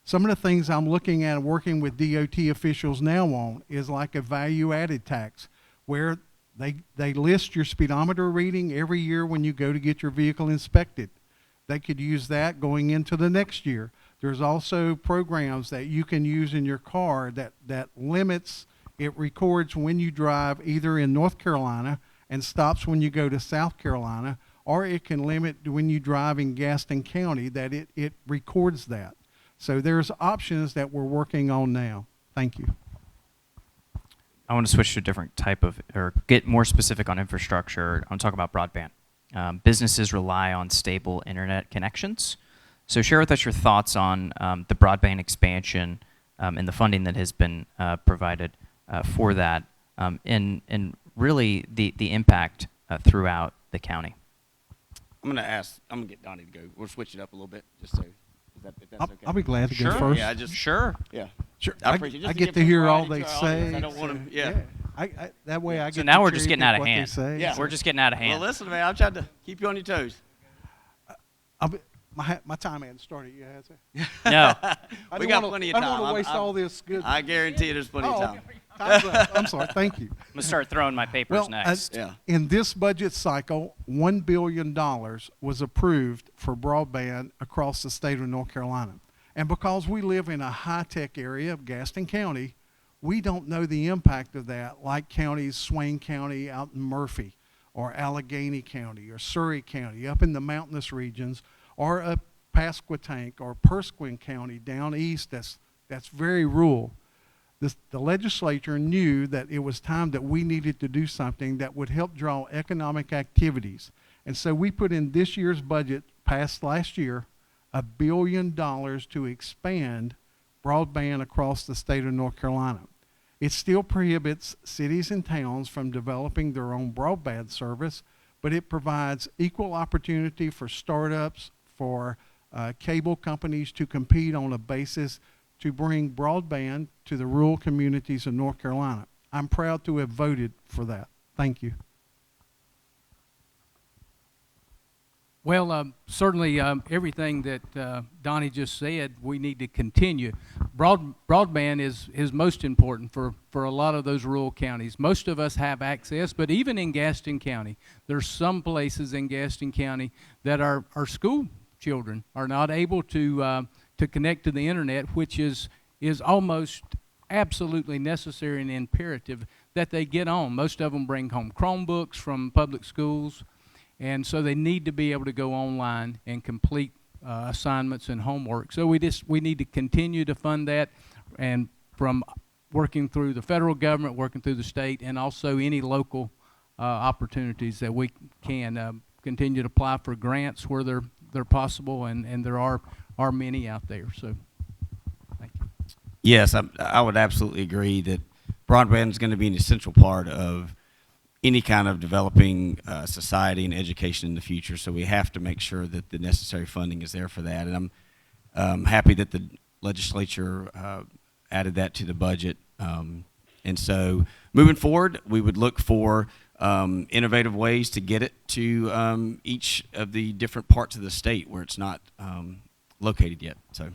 Some of the things I'm looking at and working with DOT officials now on is like a value-added tax, where they list your speedometer reading every year when you go to get your vehicle inspected. They could use that going into the next year. There's also programs that you can use in your car that limits, it records when you drive either in North Carolina and stops when you go to South Carolina, or it can limit when you drive in Gaston County, that it records that. So there's options that we're working on now. Thank you. I want to switch to a different type of, or get more specific on infrastructure. I want to talk about broadband. Businesses rely on stable internet connections. So share with us your thoughts on the broadband expansion and the funding that has been provided for that, and really the impact throughout the county. I'm going to get Donnie to go. We'll switch it up a little bit, just so, if that's okay. I'll be glad to Sure. go first. Yeah, Sure. Yeah. Sure. I appreciate it. Just I to get give to some hear all variety they to our audience. say. I don't want to, yeah. That way I get So now to we're just getting out of cherry pick hand. what they say. Yeah. We're just getting out of Well, hand. listen, man, I'm trying to keep you on your toes. My time hasn't started yet, has it? No. We got plenty of time. I don't want to waste I'm- all this good. I guarantee you there's plenty of time. Okay. Time's up. I'm sorry. Thank you. I'm going to start throwing my papers next. Yeah. In this budget cycle, $1 billion was approved for broadband across the state of North Carolina. And because we live in a high-tech area of Gaston County, we don't know the impact of that like counties, Swain County out in Murphy, or Allegheny County, or Surrey County up in the mountainous regions, or up Pasquotank or Perquin County down east that's very rural. The legislature knew that it was time that we needed to do something that would help draw economic activities. And so we put in this year's budget, passed last year, $1 billion to expand broadband across the state of North Carolina. It still prohibits cities and towns from developing their own broadband service, but it provides equal opportunity for startups, for cable companies to compete on a basis to bring broadband to the rural communities of North Carolina. I'm proud to have voted for that. Thank you. Well, certainly everything that Donnie just said, we need to continue. Broadband is most important for a lot of those rural counties. Most of us have access, but even in Gaston County, there's some places in Gaston County that our school children are not able to connect to the internet, which is almost absolutely necessary and imperative that they get on. Most of them bring home Chromebooks from public schools, and so they need to be able to go online and complete assignments and homework. So we need to continue to fund that, and from working through the federal government, working through the state, and also any local opportunities that we can continue to apply for grants where they're possible, and there are many out there. So thank you. Yes, I would absolutely agree that broadband is going to be an essential part of any kind of developing society and education in the future. So we have to make sure that the necessary funding is there for that. And I'm happy that the legislature added that to the budget. And so moving forward, we would look for innovative ways to get it to each of the different parts of the state where it's not located yet. So.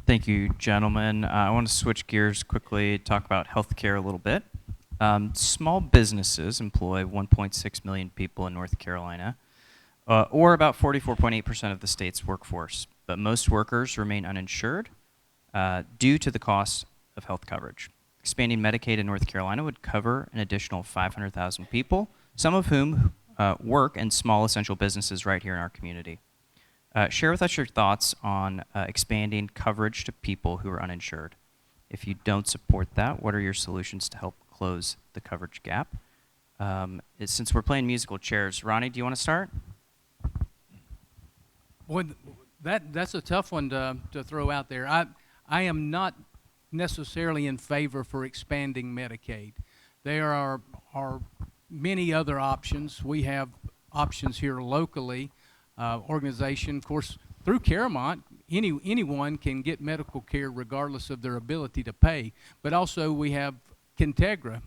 Thank you, gentlemen. I want to switch gears quickly, talk about healthcare a little bit. Small businesses employ 1.6 million people in North Carolina, or about 44.8% of the state's workforce. But most workers remain uninsured due to the cost of health coverage. Expanding Medicaid in North Carolina would cover an additional 500,000 people, some of whom work in small essential businesses right here in our community. Share with us your thoughts on expanding coverage to people who are uninsured. If you don't support that, what are your solutions to help close the coverage gap? Since we're playing musical chairs, Ronnie, do you want to start? Well, that's a tough one to throw out there. I am not necessarily in favor for expanding Medicaid. There are many other options. We have options here locally. Organization, of course, through CaroMont, anyone can get medical care regardless of their ability to pay. But also we have Contegra,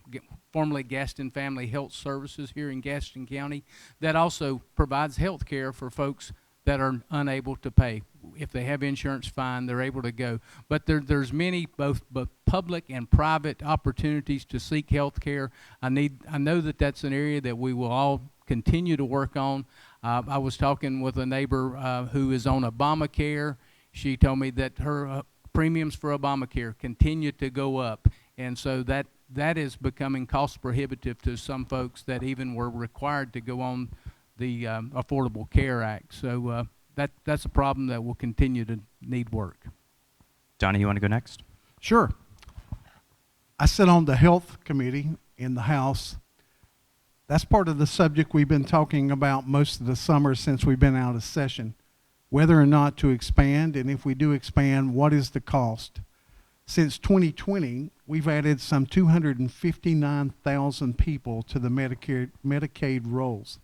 formerly Gaston Family Health Services here in Gaston County, that also provides health care for folks that are unable to pay. If they have insurance, fine, they're able to go. But there's many both public and private opportunities to seek health care. I know that that's an area that we will all continue to work on. I was talking with a neighbor who is on Obamacare. She told me that her premiums for Obamacare continue to go up, and so that is becoming cost prohibitive to some folks that even were required to go on the Affordable Care Act. So that's a problem that will continue to need work. Donnie, you want to go next? Sure. I sit on the Health Committee in the House. That's part of the subject we've been talking about most of the summer since we've been out of session, whether or not to expand, and if we do expand, what is the cost? Since 2020, we've added some 259,000 people to the Medicaid rolls.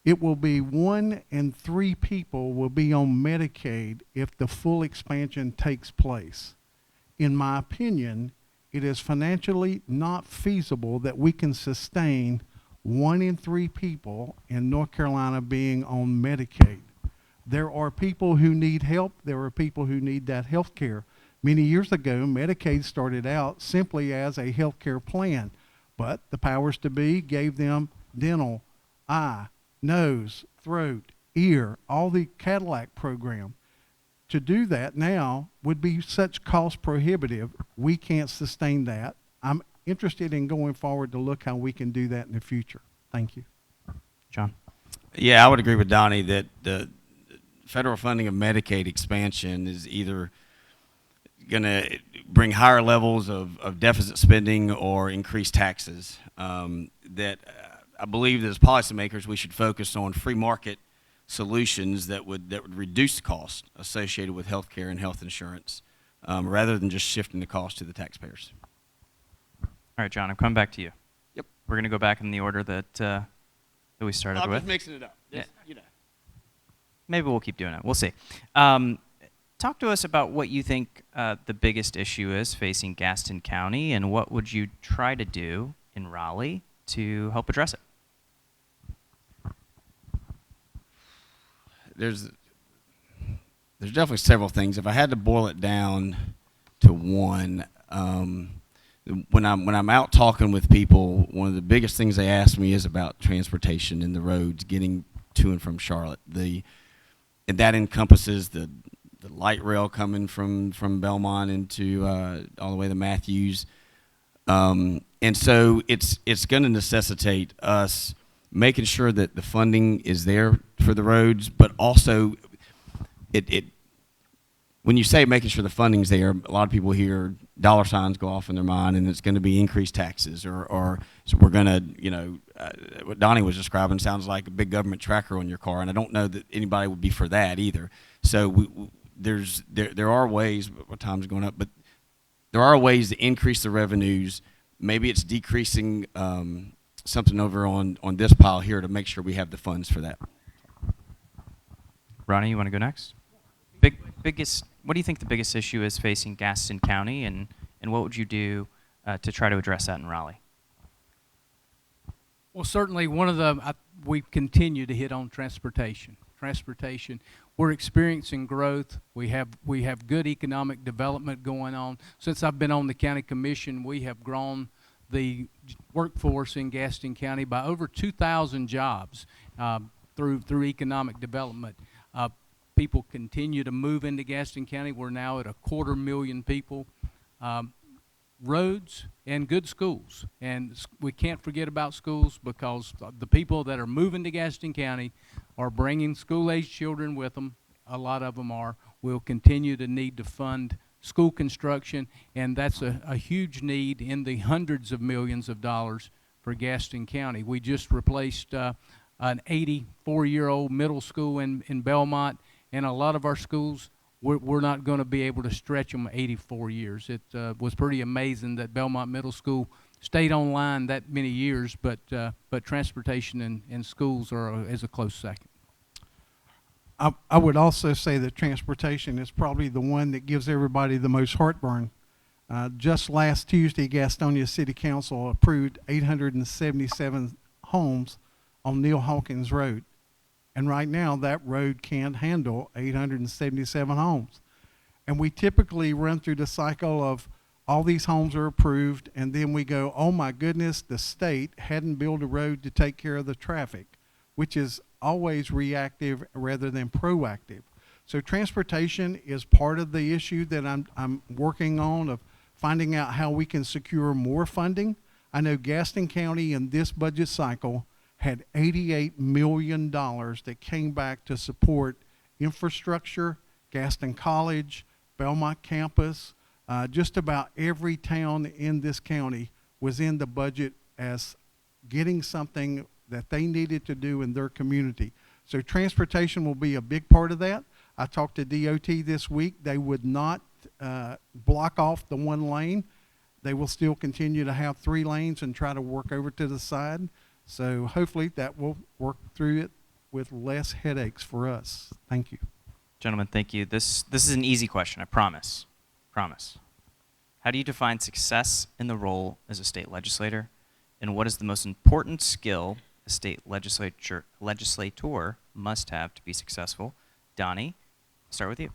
It will be 1 in 3 people will be on Medicaid if the full expansion takes place. In my opinion, it is financially not feasible that we can sustain 1 in 3 people in North Carolina being on Medicaid. There are people who need help. There are people who need that health care. Many years ago, Medicaid started out simply as a health care plan, but the powers to be gave them dental, eye, nose, throat, ear, all the Cadillac program. to do that now would be such cost prohibitive. We can't sustain that. I'm interested in going forward to look how we can do that in the future. Thank you. John? Yeah, I would agree with Donnie that the federal funding of Medicaid expansion is either going to bring higher levels of deficit spending or increase taxes. I believe that as policymakers we should focus on free market solutions that would reduce the cost associated with health care and health insurance, rather than just shifting the cost to the taxpayers. All right, John, I'm coming back to you. Yep. We're going to go back in the order that we started I'm with. just mixing it up. Yeah. You know. Maybe we'll keep doing it. We'll see. Talk to us about what you think the biggest issue is facing Gaston County, and what would you try to do in Raleigh to help address it? There's definitely several things. If I had to boil it down to one, when I'm out talking with people, one of the biggest things they ask me is about transportation and the roads, getting to and from Charlotte. And that encompasses the light rail coming from Belmont into all the way to Matthews. And so it's going to necessitate us making sure that the funding is there for the roads, but also when you say making sure the funding's there, a lot of people hear dollar signs go off in their mind, and it's going to be increased taxes, or so we're going to, what Donnie was describing sounds like a big government tracker on your car, and I don't know that anybody would be for that either. So there are ways, what time's going up, but there are ways to increase the revenues. Maybe it's decreasing something over on this pile here to make sure we have the funds for that. Ronnie, you want to go next? Biggest. What do you think the biggest issue is facing Gaston County, and what would you do to try to address that in Raleigh? Well, certainly we continue to hit on transportation. Transportation, we're experiencing growth. We have good economic development going on. Since I've been on the county commission, we have grown the workforce in Gaston County by over 2,000 jobs through economic development. People continue to move into Gaston County. We're now at 250,000 people. Roads and good schools. And we can't forget about schools, because the people that are moving to Gaston County are bringing school-age children with them. A lot of them are. We'll continue to need to fund school construction, and that's a huge need in the hundreds of millions of dollars for Gaston County. We just replaced an 84-year-old middle school in Belmont, and a lot of our schools, we're not going to be able to stretch them 84 years. It was pretty amazing that Belmont Middle School stayed online that many years, but transportation and schools is a close second. I would also say that transportation is probably the one that gives everybody the most heartburn. Just last Tuesday, Gastonia City Council approved 877 homes on Neil Hawkins Road. And right now, that road can't handle 877 homes. And we typically run through the cycle of all these homes are approved, and then we go, oh my goodness, the state hadn't built a road to take care of the traffic, which is always reactive rather than proactive. So transportation is part of the issue that I'm working on, of finding out how we can secure more funding. I know Gaston County in this budget cycle had $88 million that came back to support infrastructure, Gaston College, Belmont campus. Just about every town in this county was in the budget as getting something that they needed to do in their community. So transportation will be a big part of that. I talked to DOT this week. They would not block off the one lane. They will still continue to have 3 lanes and try to work over to the side. So hopefully that will work through it with less headaches for us. Thank you. Gentlemen, thank you. This is an easy question, I promise. Promise. How do you define success in the role as a state legislator, and what is the most important skill a state legislator must have to be successful? Donnie, start with you.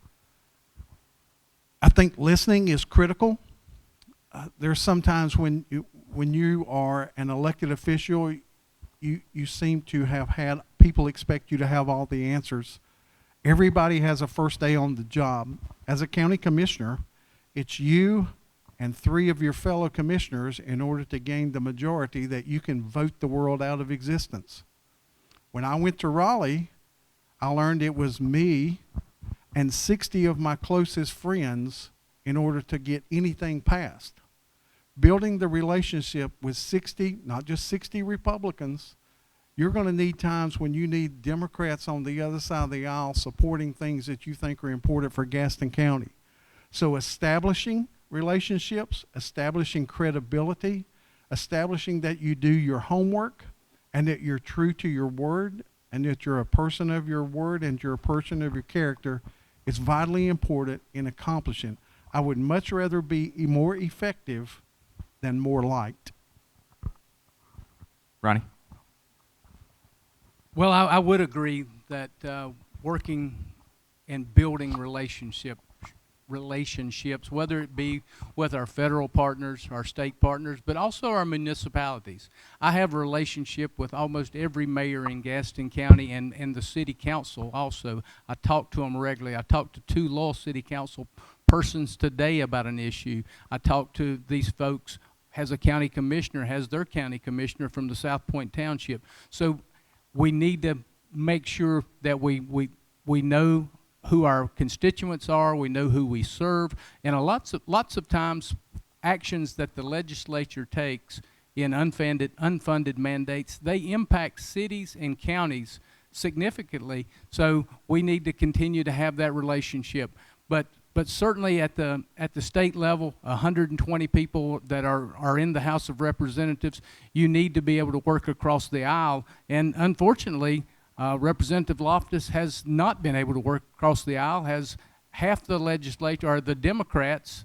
I think listening is critical. There's sometimes when you are an elected official, you seem to have had people expect you to have all the answers. Everybody has a first day on the job. As a county commissioner, it's you and 3 of your fellow commissioners in order to gain the majority that you can vote the world out of existence. When I went to Raleigh, I learned it was me and 60 of my closest friends in order to get anything passed. Building the relationship with 60, not just 60 Republicans, you're going to need times when you need Democrats on the other side of the aisle supporting things that you think are important for Gaston County. So establishing relationships, establishing credibility, establishing that you do your homework and that you're true to your word and that you're a person of your word and you're a person of your character is vitally important in accomplishing. I would much rather be more effective than more liked. Ronnie? Well, I would agree that working and building relationships, whether it be with our federal partners, our state partners, but also our municipalities. I have a relationship with almost every mayor in Gaston County and the city council also. I talk to them regularly. I talked to 2 loyal city council persons today about an issue. I talk to these folks as a county commissioner, has their county commissioner from the South Point Township. So we need to make sure that we know who our constituents are, we know who we serve, and lots of times actions that the legislature takes in unfunded mandates, they impact cities and counties significantly. So we need to continue to have that relationship. But certainly at the state level, 120 people that are in the House of Representatives, you need to be able to work across the aisle. And unfortunately, Representative Loftus has not been able to work across the aisle. Has half the legislature, or the Democrats,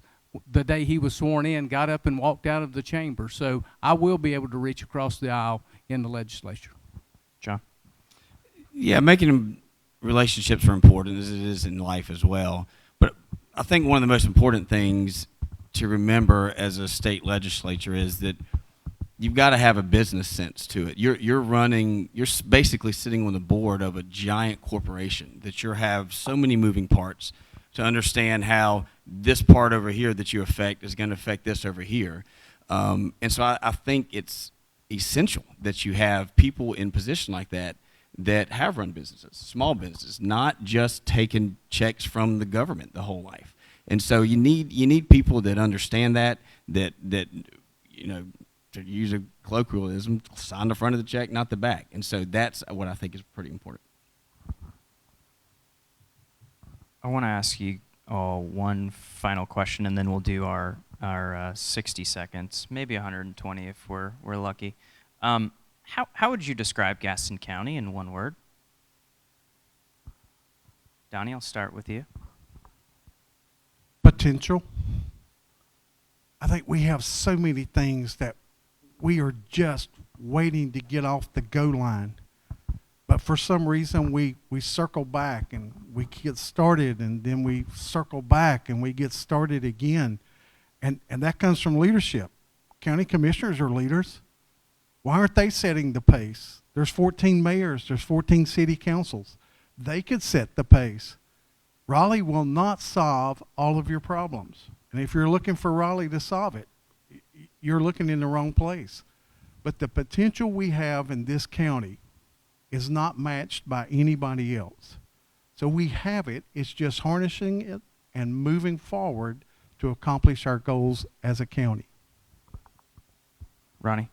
the day he was sworn in, got up and walked out of the chamber. So I will be able to reach across the aisle in the legislature. John? Yeah, making relationships are important, as it is in life as well. But I think one of the most important things to remember as a state legislature is that you've got to have a business sense to it. You're basically sitting on the board of a giant corporation that you have so many moving parts to understand how this part over here that you affect is going to affect this over here. And so I think it's essential that you have people in position like that have run businesses, small businesses, not just taking checks from the government the whole life. And so you need people that understand that you know, to use a colloquialism, sign the front of the check, not the back. And so that's what I think is pretty important. I want to ask you one final question, and then we'll do our 60 seconds, maybe 120 if we're lucky. How would you describe Gaston County in one word? Donnie, I'll start with you. Potential. I think we have so many things that we are just waiting to get off the go line. But for some reason, we circle back and we get started, and then we circle back and we get started again. And that comes from leadership. County commissioners are leaders. Why aren't they setting the pace? There's 14 mayors, there's 14 city councils. They could set the pace. Raleigh will not solve all of your problems. And if you're looking for Raleigh to solve it, you're looking in the wrong place. But the potential we have in this county is not matched by anybody else. So we have it, it's just harnessing it and moving forward to accomplish our goals as a county. Ronnie?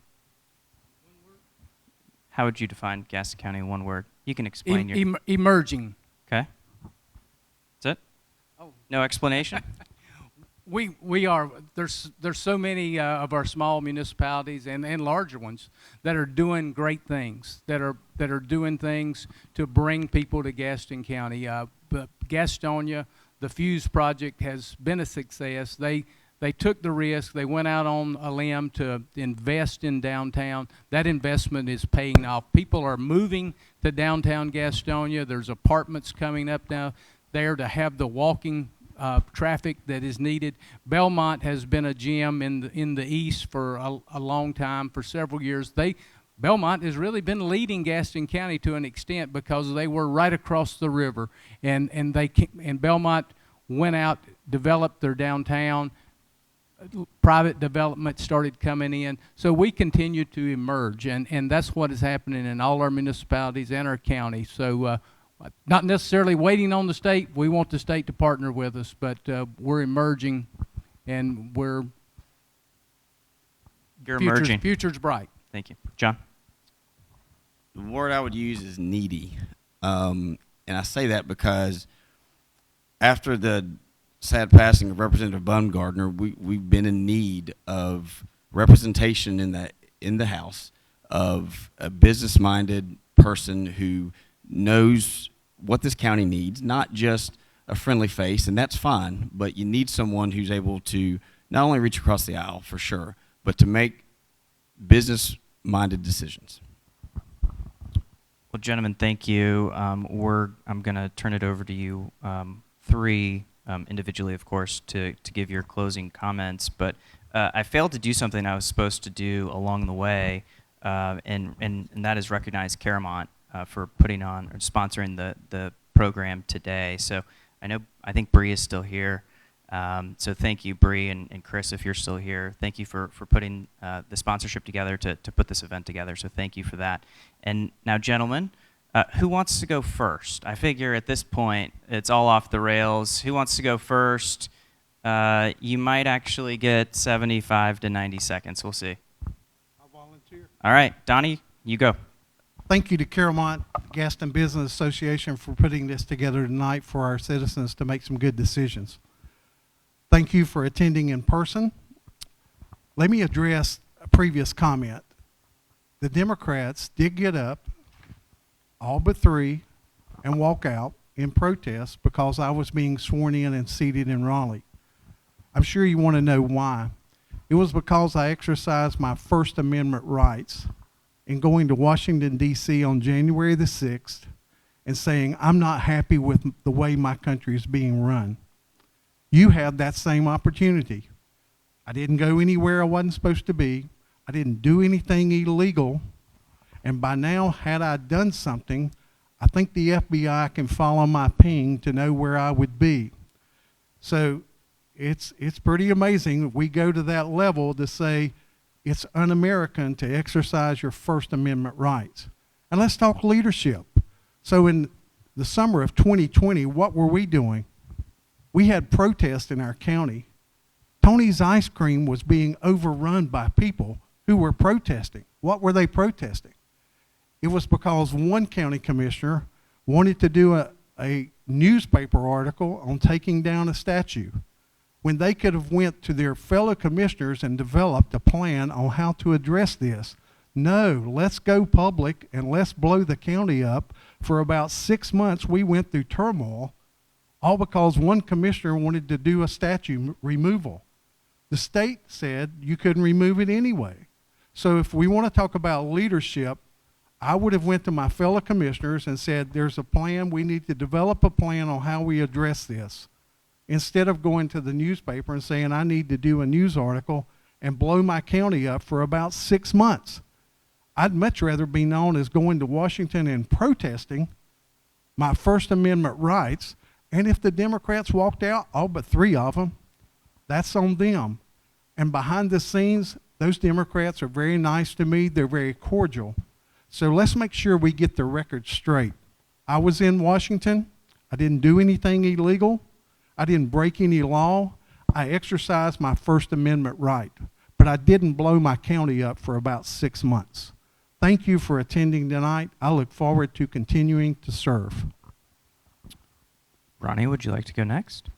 How would you define Gaston County in one word? You can explain your... Emerging. Okay. That's it? Oh. No explanation? We are, there's so many of our small municipalities and larger ones that are doing great things, that are doing things to bring people to Gaston County. Gastonia, the Fuse project has been a success. They took the risk. They went out on a limb to invest in downtown. That investment is paying off. People are moving to downtown Gastonia. There's apartments coming up now there to have the walking traffic that is needed. Belmont has been a gem in the east for a long time, for several years. Belmont has really been leading Gaston County to an extent because they were right across the river, and Belmont went out, developed their downtown. Private development started coming in, so we continue to emerge, and that's what is happening in all our municipalities and our county. So not necessarily waiting on the state. We want the state to partner with us, but we're emerging, and You're emerging. Future's bright. Thank you. John? The word I would use is needy. And I say that because after the sad passing of Representative Baumgardner, we've been in need of representation in the House of a business-minded person who knows what this county needs, not just a friendly face, and that's fine, but you need someone who's able to not only reach across the aisle, for sure, but to make business-minded decisions. Well, gentlemen, thank you. I'm going to turn it over to you three individually, of course, to give your closing comments. But I failed to do something I was supposed to do along the way, and that is recognize CaroMont for putting on or sponsoring the program today. So I think Bree is still here. So thank you, Bree and Chris, if you're still here. Thank you for putting the sponsorship together to put this event together. So thank you for that. And now, gentlemen, who wants to go first? I figure at this point it's all off the rails. Who wants to go first? You might actually get 75 to 90 seconds. We'll see. I'll volunteer. All right, Donnie, you go. Thank you to CaroMont Gaston Business Association for putting this together tonight for our citizens to make some good decisions. Thank you for attending in person. Let me address a previous comment. The Democrats did get up, all but three, and walk out in protest because I was being sworn in and seated in Raleigh. I'm sure you want to know why. It was because I exercised my First Amendment rights in going to Washington, D.C. on January the 6th and saying, I'm not happy with the way my country is being run. You had that same opportunity. I didn't go anywhere I wasn't supposed to be. I didn't do anything illegal. And by now, had I done something, I think the FBI can follow my ping to know where I would be. So it's pretty amazing we go to that level to say it's un-American to exercise your First Amendment rights. And let's talk leadership. So in the summer of 2020, what were we doing? We had protests in our county. Tony's Ice Cream was being overrun by people who were protesting. What were they protesting? It was because one county commissioner wanted to do a newspaper article on taking down a statue when they could have went to their fellow commissioners and developed a plan on how to address this. No, let's go public and let's blow the county up. For about 6 months, we went through turmoil, all because one commissioner wanted to do a statue removal. The state said you couldn't remove it anyway. So if we want to talk about leadership, I would have went to my fellow commissioners and said, there's a plan, we need to develop a plan on how we address this. Instead of going to the newspaper and saying, I need to do a news article and blow my county up for about 6 months. I'd much rather be known as going to Washington and protesting my First Amendment rights. And if the Democrats walked out, all but 3 of them, that's on them. And behind the scenes, those Democrats are very nice to me. They're very cordial. So let's make sure we get the record straight. I was in Washington. I didn't do anything illegal. I didn't break any law. I exercised my First Amendment right. But I didn't blow my county up for about 6 months. Thank you for attending tonight. I look forward to continuing to serve. Ronnie, would you like to go next?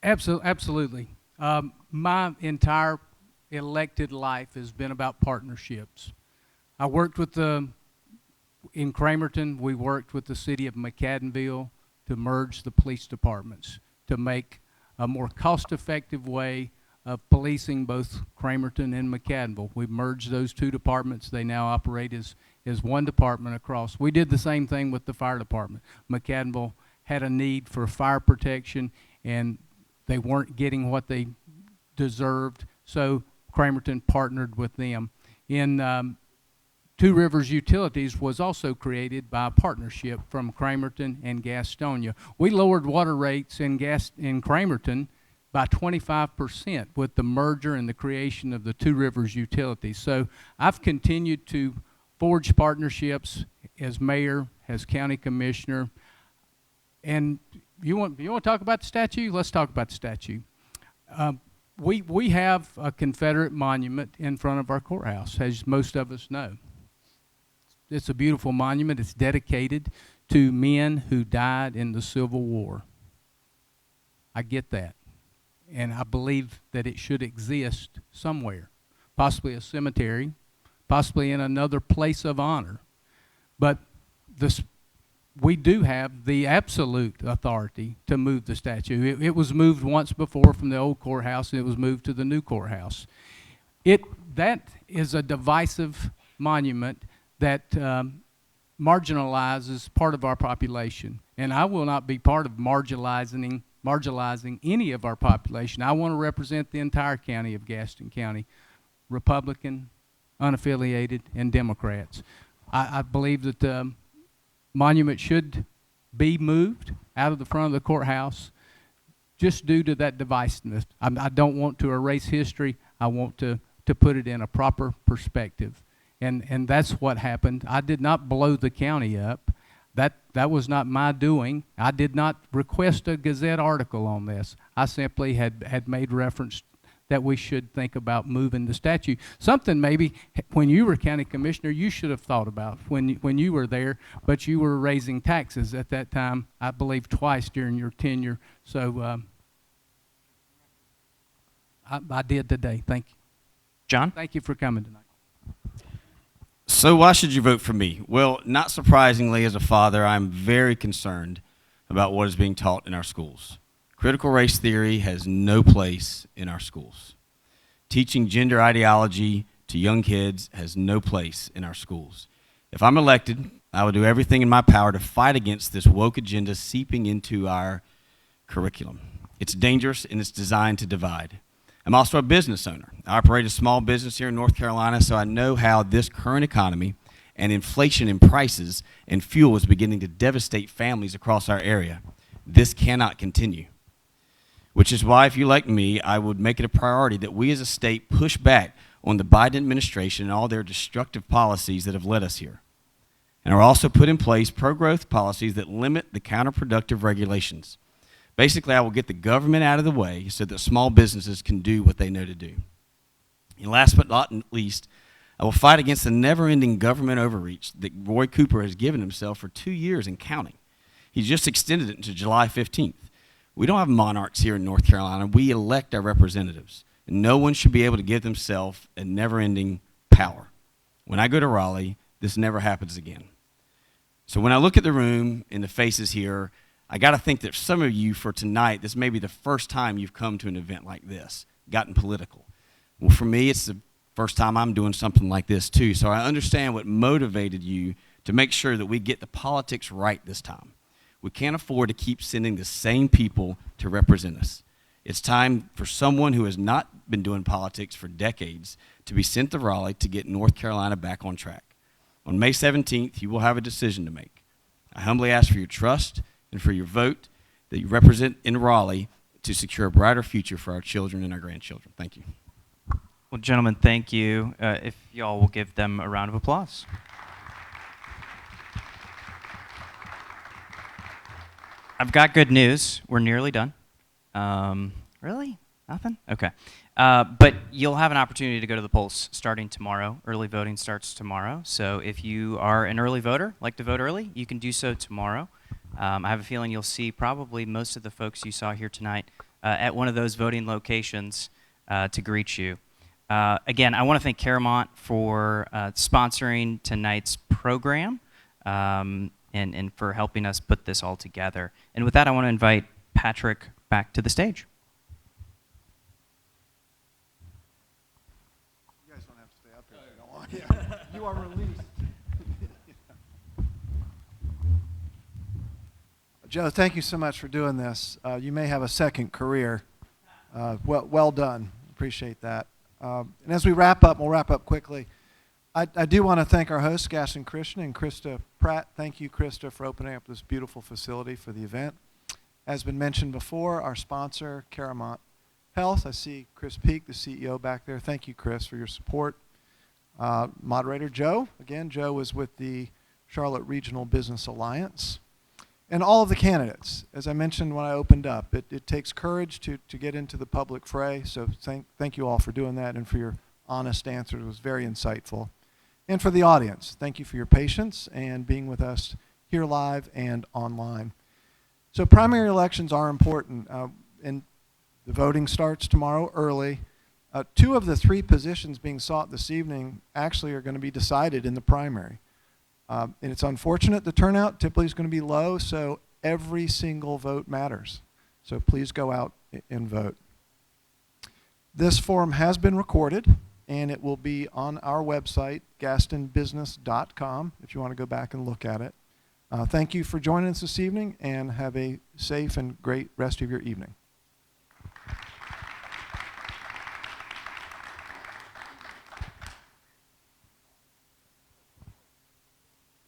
Absolutely. My entire elected life has been about partnerships. I worked with in Cramerton, we worked with the city of McAdenville to merge the police departments to make a more cost-effective way of policing both Cramerton and McAdenville. We merged those 2 departments. They now operate as one department across. We did the same thing with the fire department. McAdenville had a need for fire protection, and they weren't getting what they deserved, so Cramerton partnered with them. In Two Rivers Utilities was also created by a partnership from Cramerton and Gastonia. We lowered water rates in Cramerton by 25% with the merger and the creation of the Two Rivers Utilities. So I've continued to forge partnerships as mayor, as county commissioner. And you want to talk about the statue? Let's talk about the statue. We have a Confederate monument in front of our courthouse, as most of us know. It's a beautiful monument. It's dedicated to men who died in the Civil War. I get that. And I believe that it should exist somewhere, possibly a cemetery, possibly in another place of honor. But we do have the absolute authority to move the statue. It was moved once before from the old courthouse, and it was moved to the new courthouse. That is a divisive monument that marginalizes part of our population. And I will not be part of marginalizing any of our population. I want to represent the entire county of Gaston County, Republican, unaffiliated, and Democrats. I believe that the monument should be moved out of the front of the courthouse just due to that divisiveness. I don't want to erase history. I want to put it in a proper perspective. And that's what happened. I did not blow the county up. That was not my doing. I did not request a Gazette article on this. I simply had made reference that we should think about moving the statue. Something maybe when you were county commissioner you should have thought about when you were there, but you were raising taxes at that time, I believe twice during your tenure. So I did today. Thank you. John? Thank you for coming tonight. So why should you vote for me? Well, not surprisingly, as a father, I'm very concerned about what is being taught in our schools. Critical race theory has no place in our schools. Teaching gender ideology to young kids has no place in our schools. If I'm elected, I will do everything in my power to fight against this woke agenda seeping into our curriculum. It's dangerous and it's designed to divide. I'm also a business owner. I operate a small business here in North Carolina, so I know how this current economy and inflation in prices and fuel is beginning to devastate families across our area. This cannot continue. Which is why, if you elect me, I would make it a priority that we as a state push back on the Biden administration and all their destructive policies that have led us here. And are also put in place pro-growth policies that limit the counterproductive regulations. Basically, I will get the government out of the way so that small businesses can do what they know to do. And last but not least, I will fight against the never-ending government overreach that Roy Cooper has given himself for 2 years and counting. He's just extended it until July 15th. We don't have monarchs here in North Carolina. We elect our representatives. And no one should be able to give themselves a never-ending power. When I go to Raleigh, this never happens again. So when I look at the room and the faces here, I got to think that some of you for tonight, this may be the first time you've come to an event like this, gotten political. Well, for me, it's the first time I'm doing something like this too. So I understand what motivated you to make sure that we get the politics right this time. We can't afford to keep sending the same people to represent us. It's time for someone who has not been doing politics for decades to be sent to Raleigh to get North Carolina back on track. On May 17th, you will have a decision to make. I humbly ask for your trust and for your vote that you represent in Raleigh to secure a brighter future for our children and our grandchildren. Thank you. Well, gentlemen, thank you. If y'all will give them a round of applause. I've got good news. We're nearly done. Really? Nothing? Okay. But you'll have an opportunity to go to the polls starting tomorrow. Early voting starts tomorrow. So if you are an early voter, like to vote early, you can do so tomorrow. I have a feeling you'll see probably most of the folks you saw here tonight at one of those voting locations to greet you. Again, I want to thank CaroMont for sponsoring tonight's program and for helping us put this all together. And with that, I want to invite Patrick back to the stage. You guys don't have to stay up here if you don't want. Yeah. You are released. Joe, thank you so much for doing this. You may have a second career. Well done. Appreciate that. And as we wrap up, we'll wrap up quickly. I do want to thank our hosts, Gaston Christian and Krista Pratt. Thank you, Krista, for opening up this beautiful facility for the event. As been mentioned before, our sponsor, CaroMont Health. I see Chris Peak, the CEO, back there. Thank you, Chris, for your support. Moderator Joe. Again, Joe was with the Charlotte Regional Business Alliance. And all of the candidates. As I mentioned when I opened up, it takes courage to get into the public fray. So thank you all for doing that and for your honest answers. It was very insightful. And for the audience, thank you for your patience and being with us here live and online. So primary elections are important, and the voting starts tomorrow early. 2 of the 3 positions being sought this evening actually are going to be decided in the primary. And it's unfortunate the turnout typically is going to be low, so every single vote matters. So please go out and vote. This forum has been recorded, and it will be on our website, gastonbusiness.com, if you want to go back and look at it. Thank you for joining us this evening, and have a safe and great rest of your evening.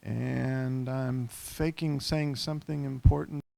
And I'm faking saying something important.